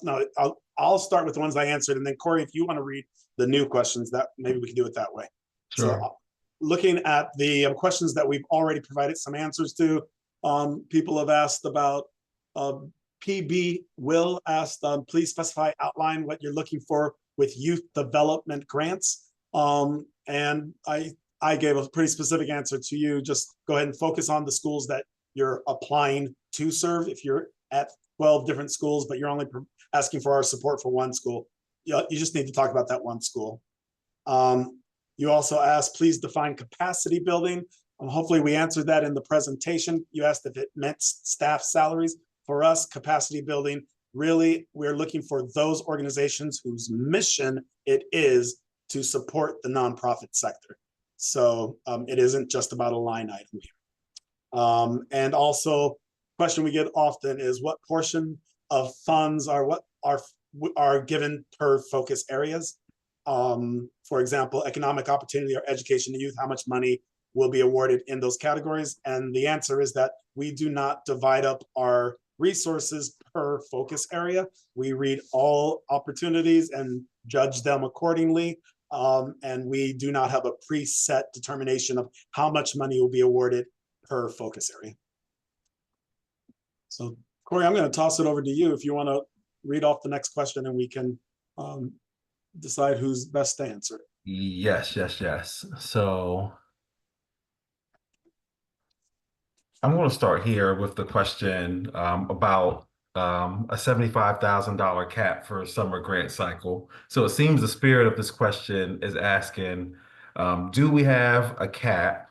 [SPEAKER 1] I'll start with the ones I answered, and then Corey, if you want to read the new questions, that maybe we can do it that way.
[SPEAKER 7] Sure.
[SPEAKER 1] So looking at the questions that we've already provided some answers to, people have asked about PB Will asked, please specify, outline what you're looking for with youth development grants. And I gave a pretty specific answer to you. Just go ahead and focus on the schools that you're applying to serve. If you're at 12 different schools, but you're only asking for our support for one school, you just need to talk about that one school. You also asked, please define capacity building. Hopefully we answered that in the presentation. You asked if it meant staff salaries. For us, capacity building, really, we're looking for those organizations whose mission it is to support the nonprofit sector. So it isn't just about a line item here. And also, question we get often is what portion of funds are given per focus areas? For example, economic opportunity or education to youth, how much money will be awarded in those categories? And the answer is that we do not divide up our resources per focus area. We read all opportunities and judge them accordingly. And we do not have a preset determination of how much money will be awarded per focus area. So Corey, I'm going to toss it over to you if you want to read off the next question, and we can decide who's best to answer it.
[SPEAKER 7] Yes. So I'm going to start here with the question about a $75,000 cap for a summer grant cycle. So it seems the spirit of this question is asking, do we have a cap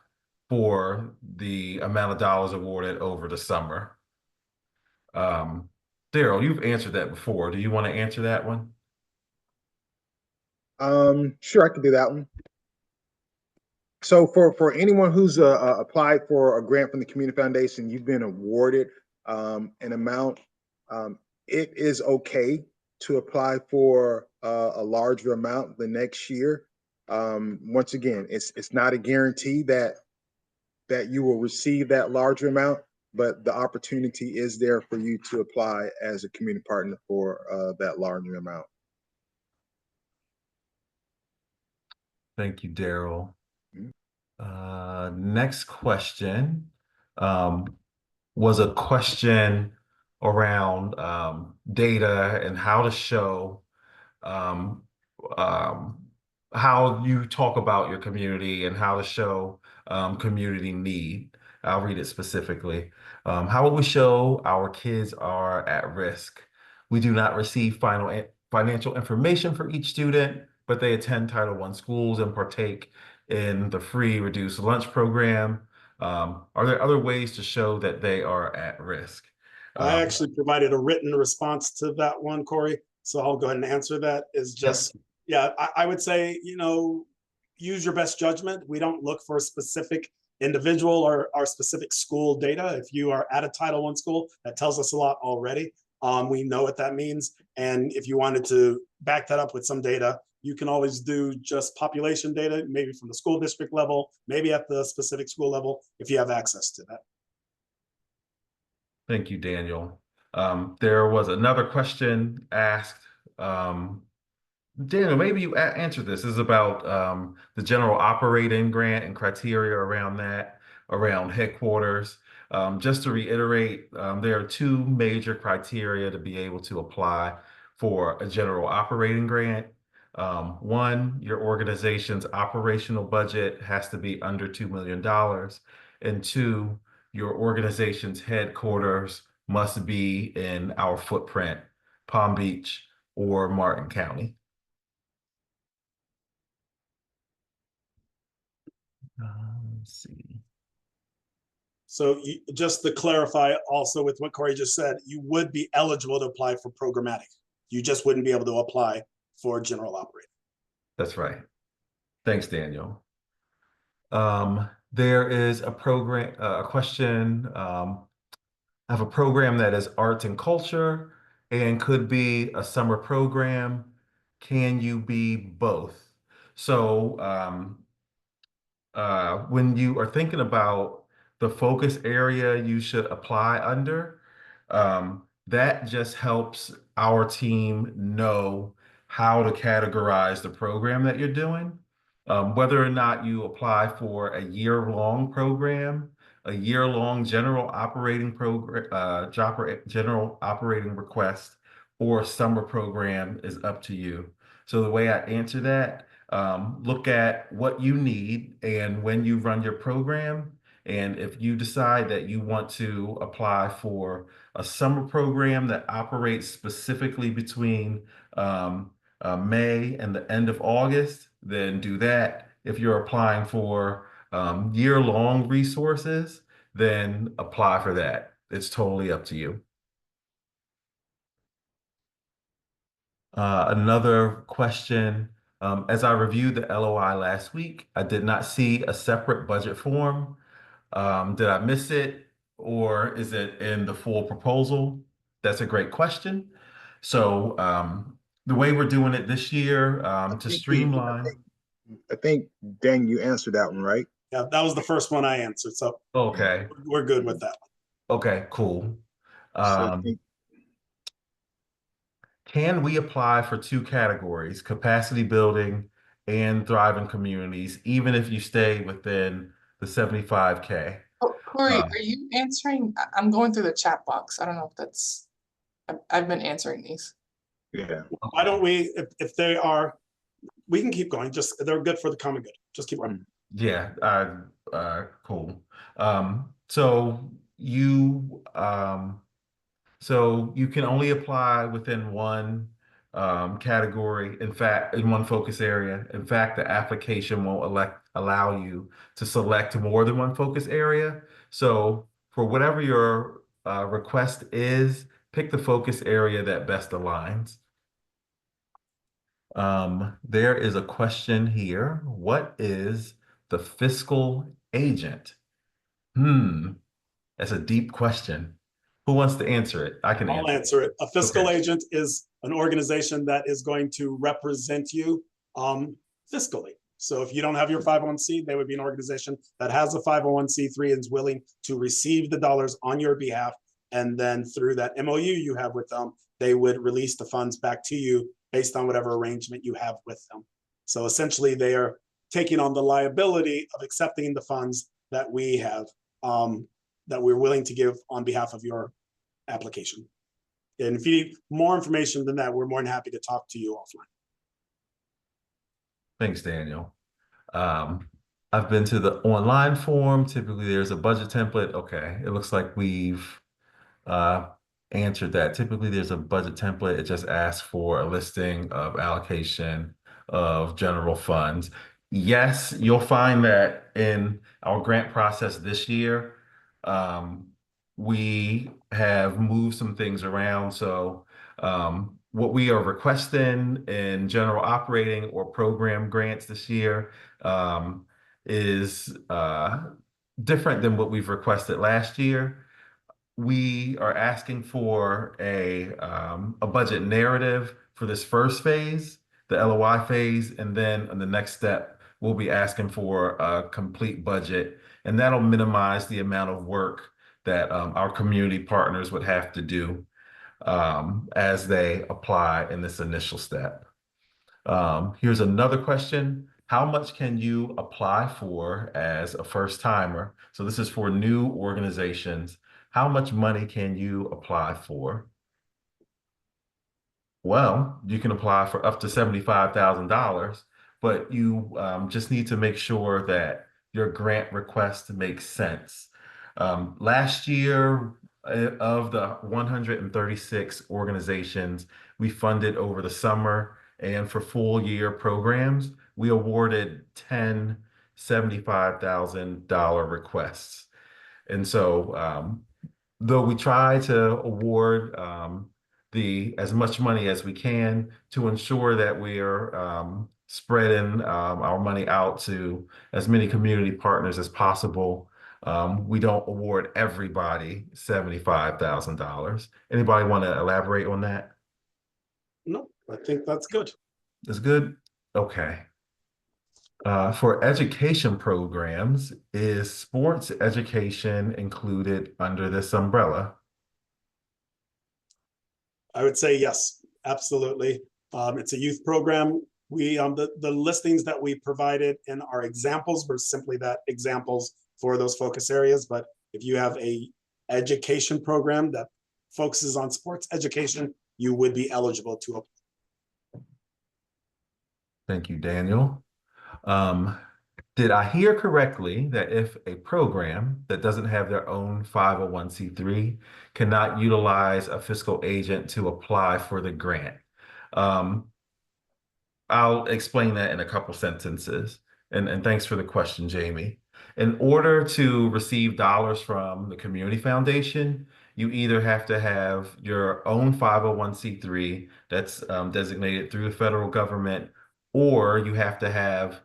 [SPEAKER 7] for the amount of dollars awarded over the summer? Daryl, you've answered that before. Do you want to answer that one?
[SPEAKER 2] Sure, I can do that one. So for anyone who's applied for a grant from the Community Foundation, you've been awarded an amount. It is okay to apply for a larger amount the next year. Once again, it's not a guarantee that you will receive that larger amount, but the opportunity is there for you to apply as a community partner for that larger amount.
[SPEAKER 7] Thank you, Daryl. Next question was a question around data and how to show how you talk about your community and how to show community need. I'll read it specifically. How will we show our kids are at risk? We do not receive financial information for each student, but they attend Title I schools and partake in the free reduced lunch program. Are there other ways to show that they are at risk?
[SPEAKER 1] I actually provided a written response to that one, Corey. So I'll go ahead and answer that. Is just, yeah, I would say, use your best judgment. We don't look for a specific individual or our specific school data. If you are at a Title I school, that tells us a lot already. We know what that means. And if you wanted to back that up with some data, you can always do just population data, maybe from the school district level, maybe at the specific school level, if you have access to that.
[SPEAKER 7] Thank you, Daniel. There was another question asked. Daniel, maybe you answered this. This is about the general operating grant and criteria around that, around headquarters. Just to reiterate, there are two major criteria to be able to apply for a general operating grant. One, your organization's operational budget has to be under $2 million. And two, your organization's headquarters must be in our footprint, Palm Beach or Martin County. Let's see.
[SPEAKER 1] So just to clarify also with what Corey just said, you would be eligible to apply for programmatic. You just wouldn't be able to apply for general operating.
[SPEAKER 7] That's right. Thanks, Daniel. There is a program, a question. I have a program that is arts and culture and could be a summer program. Can you be both? So when you are thinking about the focus area you should apply under, that just helps our team know how to categorize the program that you're doing. Whether or not you apply for a year-long program, a year-long general operating program, general operating request, or a summer program is up to you. So the way I answer that, look at what you need and when you run your program. And if you decide that you want to apply for a summer program that operates specifically between May and the end of August, then do that. If you're applying for year-long resources, then apply for that. It's totally up to you. Another question, as I reviewed the LOI last week, I did not see a separate budget form. Did I miss it, or is it in the full proposal? That's a great question. So the way we're doing it this year, to streamline.
[SPEAKER 2] I think, Dan, you answered that one, right?
[SPEAKER 1] Yeah, that was the first one I answered. So
[SPEAKER 7] Okay.
[SPEAKER 1] we're good with that one.
[SPEAKER 7] Okay, cool.
[SPEAKER 2] So I think
[SPEAKER 7] Can we apply for two categories, capacity building and thriving communities, even if you stay within the 75K?
[SPEAKER 8] Oh, Corey,
[SPEAKER 7] Um,
[SPEAKER 8] are you answering? I'm going through the chat box. I don't know if that's, I've been answering these.
[SPEAKER 2] yeah.
[SPEAKER 1] Why don't we, if they are, we can keep going. Just, they're good for the common good. Just keep running.
[SPEAKER 7] Yeah, cool. So you can only apply within one category. In fact, in one focus area. In fact, the application won't allow you to select more than one focus area. So for whatever your request is, pick the focus area that best aligns. There is a question here. What is the fiscal agent? That's a deep question. Who wants to answer it? I can
[SPEAKER 1] I'll
[SPEAKER 7] answer.
[SPEAKER 1] answer it. A fiscal
[SPEAKER 7] Okay.
[SPEAKER 1] agent is an organization that is going to represent you fiscally. So if you don't have your 501c, they would be an organization that has a 501c3 and is willing to receive the dollars on your behalf. And then through that MOU you have with them, they would release the funds back to you based on whatever arrangement you have with them. So essentially they are taking on the liability of accepting the funds that we have, that we're willing to give on behalf of your application. And if you need more information than that, we're more than happy to talk to you offline.
[SPEAKER 7] Thanks, Daniel. I've been to the online form. Typically, there's a budget template. Okay, it looks like we've answered that. Typically, there's a budget template. It just asks for a listing of allocation of general funds. Yes, you'll find that in our grant process this year, we have moved some things around. So what we are requesting in general operating or program grants this year is different than what we've requested last year. We are asking for a budget narrative for this first phase, the LOI phase, and then in the next step, we'll be asking for a complete budget, and that'll minimize the amount of work that our community partners would have to do as they apply in this initial step. Here's another question. How much can you apply for as a first timer? So this is for new organizations. How much money can you apply for? Well, you can apply for up to $75,000, but you just need to make sure that your grant request makes sense. Last year, of the 136 organizations we funded over the summer and for full year programs, we awarded 10 $75,000 requests. And so, though we try to award as much money as we can to ensure that we are spreading our money out to as many community partners as possible, we don't award everybody $75,000. Anybody want to elaborate on that?
[SPEAKER 1] No, I think that's good.
[SPEAKER 7] That's good? Okay. For education programs, is sports education included under this umbrella?
[SPEAKER 1] I would say yes, absolutely. It's a youth program. We the listings that we provided in our examples were simply that, examples for those focus areas. But if you have a education program that focuses on sports education, you would be eligible to apply.
[SPEAKER 7] Thank you, Daniel. Did I hear correctly that if a program that doesn't have their own 501c3 cannot utilize a fiscal agent to apply for the grant? I'll explain that in a couple sentences. And thanks for the question, Jamie. In order to receive dollars from the Community Foundation, you either have to have your own 501c3 that's designated through the federal government, or you have to have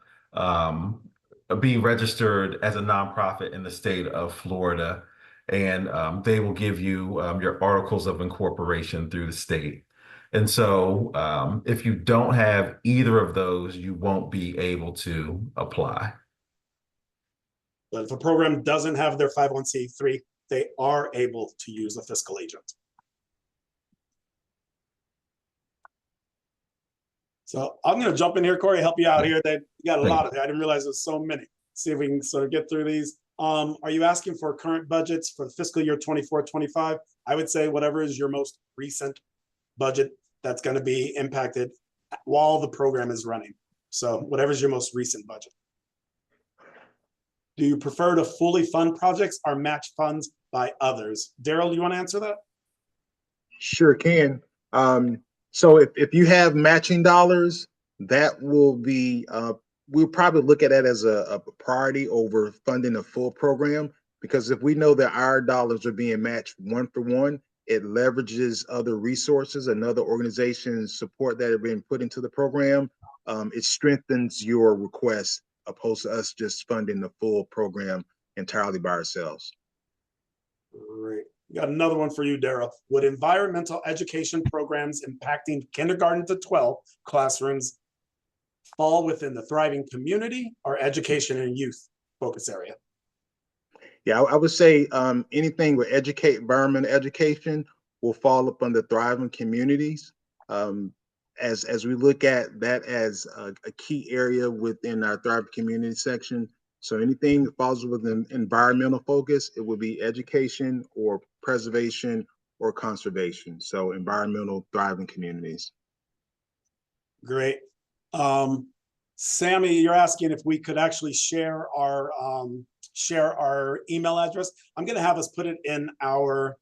[SPEAKER 7] be registered as a nonprofit in the state of Florida, and they will give you your articles of incorporation through the state. And so if you don't have either of those, you won't be able to apply.
[SPEAKER 1] But if a program doesn't have their 501c3, they are able to use a fiscal agent. So I'm going to jump in here, Corey, help you out here. They got a lot of it. I didn't realize there's so many. See if we can sort of get through these. Are you asking for current budgets for the fiscal year 24-25? I would say whatever is your most recent budget that's going to be impacted while the program is running. So whatever's your most recent budget. Do you prefer to fully fund projects or match funds by others? Daryl, do you want to answer that?
[SPEAKER 2] Sure can. So if you have matching dollars, that will be, we'll probably look at that as a priority over funding a full program, because if we know that our dollars are being matched 1-for-1, it leverages other resources and other organizations' support that are being put into the program. It strengthens your request opposed to us just funding the full program entirely by ourselves.
[SPEAKER 1] Great. Got another one for you, Daryl. Would environmental education programs impacting kindergarten to 12 classrooms fall within the thriving community or education and youth focus area?
[SPEAKER 2] Yeah, I would say anything with environmental education will fall up under thriving communities. As we look at that as a key area within our thriving community section. So anything that falls within environmental focus, it would be education or preservation or conservation. So environmental thriving communities.
[SPEAKER 1] Great. Sammy, you're asking if we could actually share our email address. I'm going to have us put it in the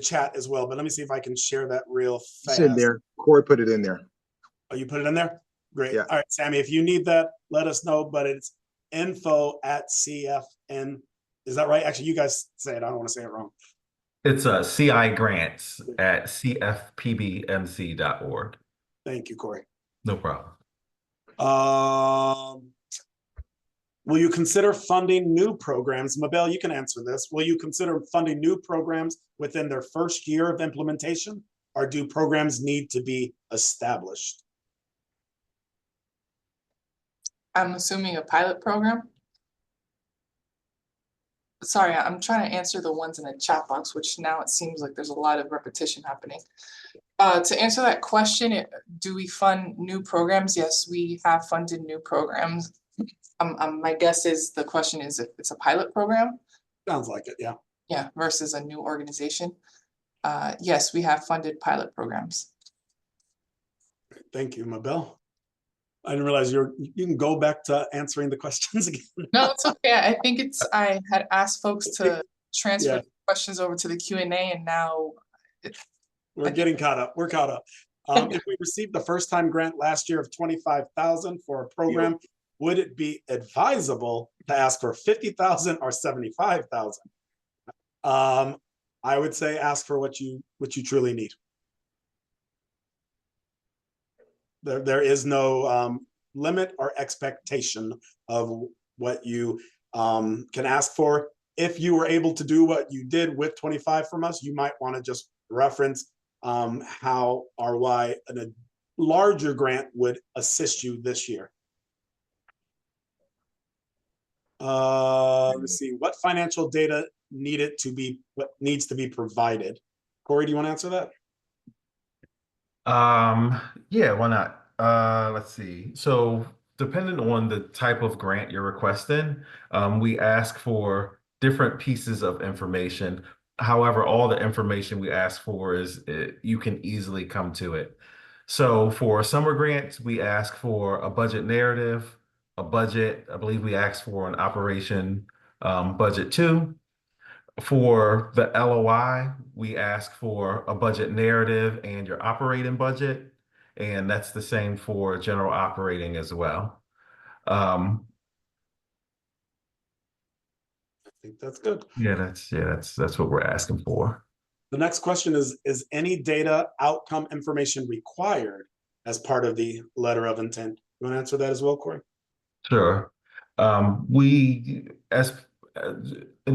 [SPEAKER 1] chat as well, but let me see if I can share that real fast.
[SPEAKER 2] It's in there. Corey put it in there.
[SPEAKER 1] Oh, you put it in there? Great.
[SPEAKER 2] Yeah.
[SPEAKER 1] All right, Sammy, if you need that, let us know, but it's info@CFN. Is that right? Actually, you guys say it. I don't want to say it wrong.
[SPEAKER 7] It's CI grants at cfpbmc.org.
[SPEAKER 1] Thank you, Corey.
[SPEAKER 7] No problem.
[SPEAKER 1] Will you consider funding new programs? Mabel, you can answer this. Will you consider funding new programs within their first year of implementation, or do programs need to be established?
[SPEAKER 8] I'm assuming a pilot program. Sorry, I'm trying to answer the ones in the chat box, which now it seems like there's a lot of repetition happening. To answer that question, do we fund new programs? Yes, we have funded new programs. My guess is the question is if it's a pilot program.
[SPEAKER 1] Sounds like it, yeah.
[SPEAKER 8] Yeah, versus a new organization. Yes, we have funded pilot programs.
[SPEAKER 1] Thank you, Mabel. I didn't realize you can go back to answering the questions again.
[SPEAKER 8] No, it's okay. I think I had asked folks to transfer
[SPEAKER 1] Yeah.
[SPEAKER 8] questions over to the Q&A, and now
[SPEAKER 1] We're getting caught up. We're caught up. If we received the first time grant last year of $25,000 for a program, would it be advisable to ask for $50,000 or $75,000? I would say ask for what you truly need. There is no limit or expectation of what you can ask for. If you were able to do what you did with 25 from us, you might want to just reference how or why a larger grant would assist you this year. Let's see, what financial data needs to be provided? Corey, do you want to answer that?
[SPEAKER 7] Yeah, why not? Let's see. So depending on the type of grant you're requesting, we ask for different pieces of information. However, all the information we ask for you can easily come to it. So for summer grants, we ask for a budget narrative, a budget. I believe we asked for an operation budget 2. For the LOI, we ask for a budget narrative and your operating budget, and that's the same for general operating as well.
[SPEAKER 1] I think that's good.
[SPEAKER 7] Yeah, that's what we're asking for.
[SPEAKER 1] The next question is any data outcome information required as part of the letter of intent? You want to answer that as well, Corey?
[SPEAKER 7] Sure. In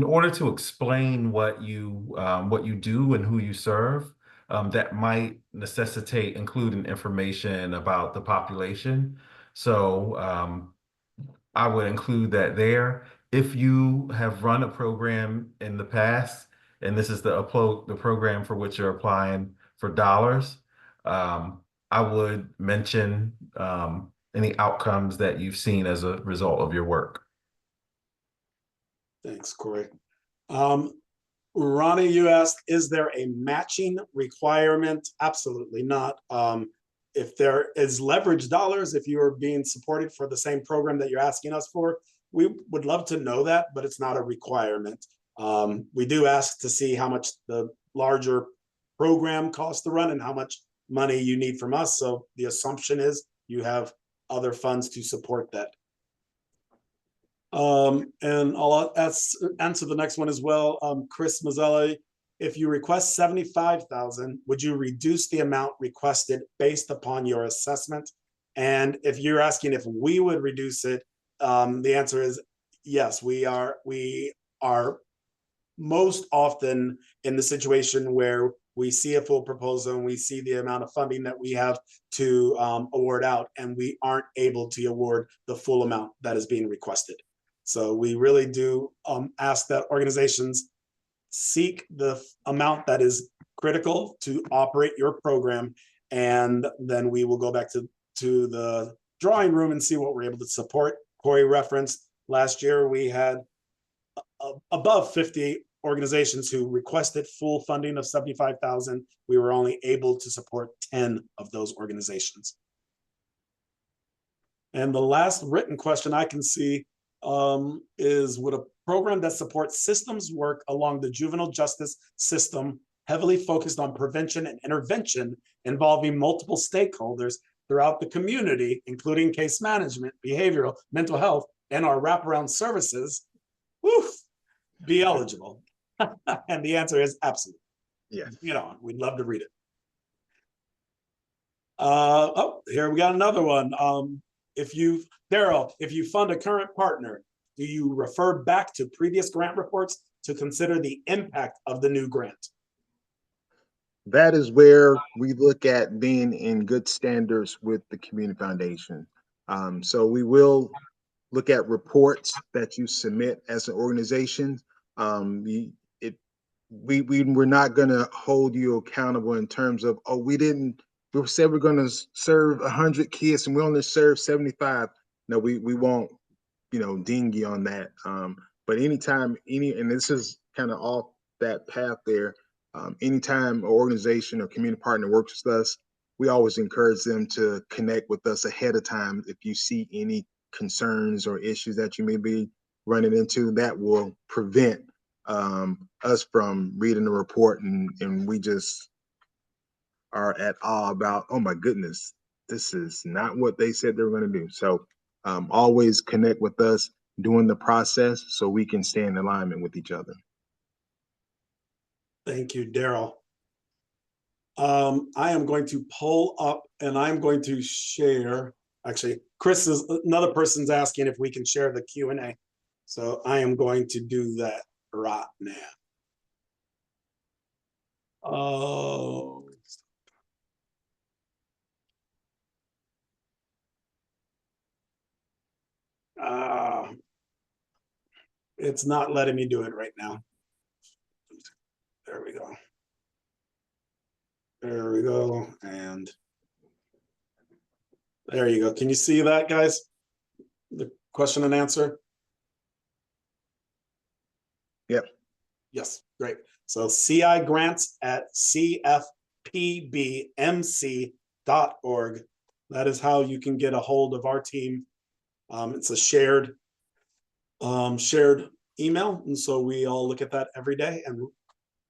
[SPEAKER 7] order to explain what you do and who you serve, that might necessitate including information about the population. So I would include that there. If you have run a program in the past, and this is the program for which you're applying for dollars, I would mention any outcomes that you've seen as a result of your work.
[SPEAKER 1] Thanks, Corey. Ronnie, you asked, is there a matching requirement? Absolutely not. If there is leverage dollars, if you are being supported for the same program that you're asking us for, we would love to know that, but it's not a requirement. We do ask to see how much the larger program costs to run and how much money you need from us. So the assumption is you have other funds to support that. And I'll answer the next one as well. Chris Mazzelli, if you request 75,000, would you reduce the amount requested based upon your assessment? And if you're asking if we would reduce it, the answer is yes. We are most often in the situation where we see a full proposal and we see the amount of funding that we have to award out, and we aren't able to award the full amount that is being requested. So we really do ask that organizations seek the amount that is critical to operate your program, and then we will go back to the drawing room and see what we're able to support. Corey referenced last year we had above 50 organizations who requested full funding of 75,000. We were only able to support 10 of those organizations. And the last written question I can see is, would a program that supports systems work along the juvenile justice system, heavily focused on prevention and intervention involving multiple stakeholders throughout the community, including case management, behavioral, mental health, and our wraparound services, be eligible? And the answer is absolutely.
[SPEAKER 2] Yes.
[SPEAKER 1] You know, we'd love to read it. Oh, here we got another one. Daryl, if you fund a current partner, do you refer back to previous grant reports to consider the impact of the new grant?
[SPEAKER 2] That is where we look at being in good standards with the Community Foundation. So we will look at reports that you submit as an organization. We're not going to hold you accountable in terms of, oh, we said we're going to serve 100 kids and we only serve 75. No, we won't, ding you on that. But anytime and this is kind of off that path there, anytime an organization or community partner works with us, we always encourage them to connect with us ahead of time. If you see any concerns or issues that you may be running into, that will prevent us from reading the report and we just are at awe about, oh my goodness, this is not what they said they were going to do. So always connect with us during the process so we can stay in alignment with each other.
[SPEAKER 1] Thank you, Daryl. I am going to pull up and I'm going to share, actually, another person's asking if we can share the Q&A. So I am going to do that right now. Oh. It's not letting me do it right now. There we go. There we go. And there you go. Can you see that, guys? The question and answer?
[SPEAKER 2] Yep.
[SPEAKER 1] Yes, great. So CI grants at cfpbmc.org. That is how you can get a hold of our team. It's a shared email. And so we all look at that every day and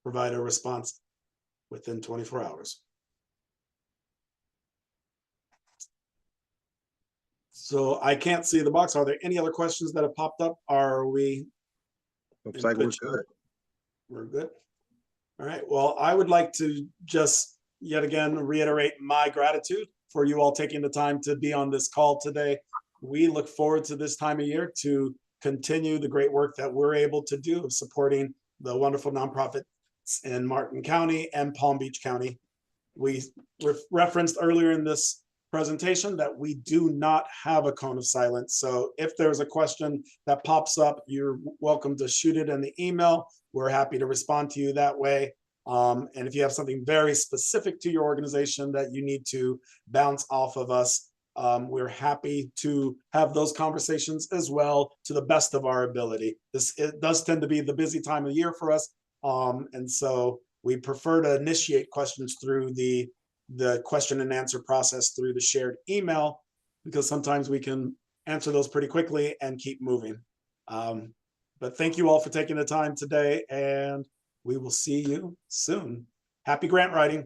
[SPEAKER 1] provide a response within 24 hours. So I can't see the box. Are there any other questions that have popped up? Are we?
[SPEAKER 2] Looks like we're good.
[SPEAKER 1] We're good. All right. Well, I would like to just yet again reiterate my gratitude for you all taking the time to be on this call today. We look forward to this time of year to continue the great work that we're able to do of supporting the wonderful nonprofits in Martin County and Palm Beach County. We referenced earlier in this presentation that we do not have a cone of silence. So if there's a question that pops up, you're welcome to shoot it in the email. We're happy to respond to you that way. And if you have something very specific to your organization that you need to bounce off of us, we're happy to have those conversations as well to the best of our ability. It does tend to be the busy time of year for us. And so we prefer to initiate questions through the question and answer process through the shared email, because sometimes we can answer those pretty quickly and keep moving. But thank you all for taking the time today, and we will see you soon. Happy grant writing.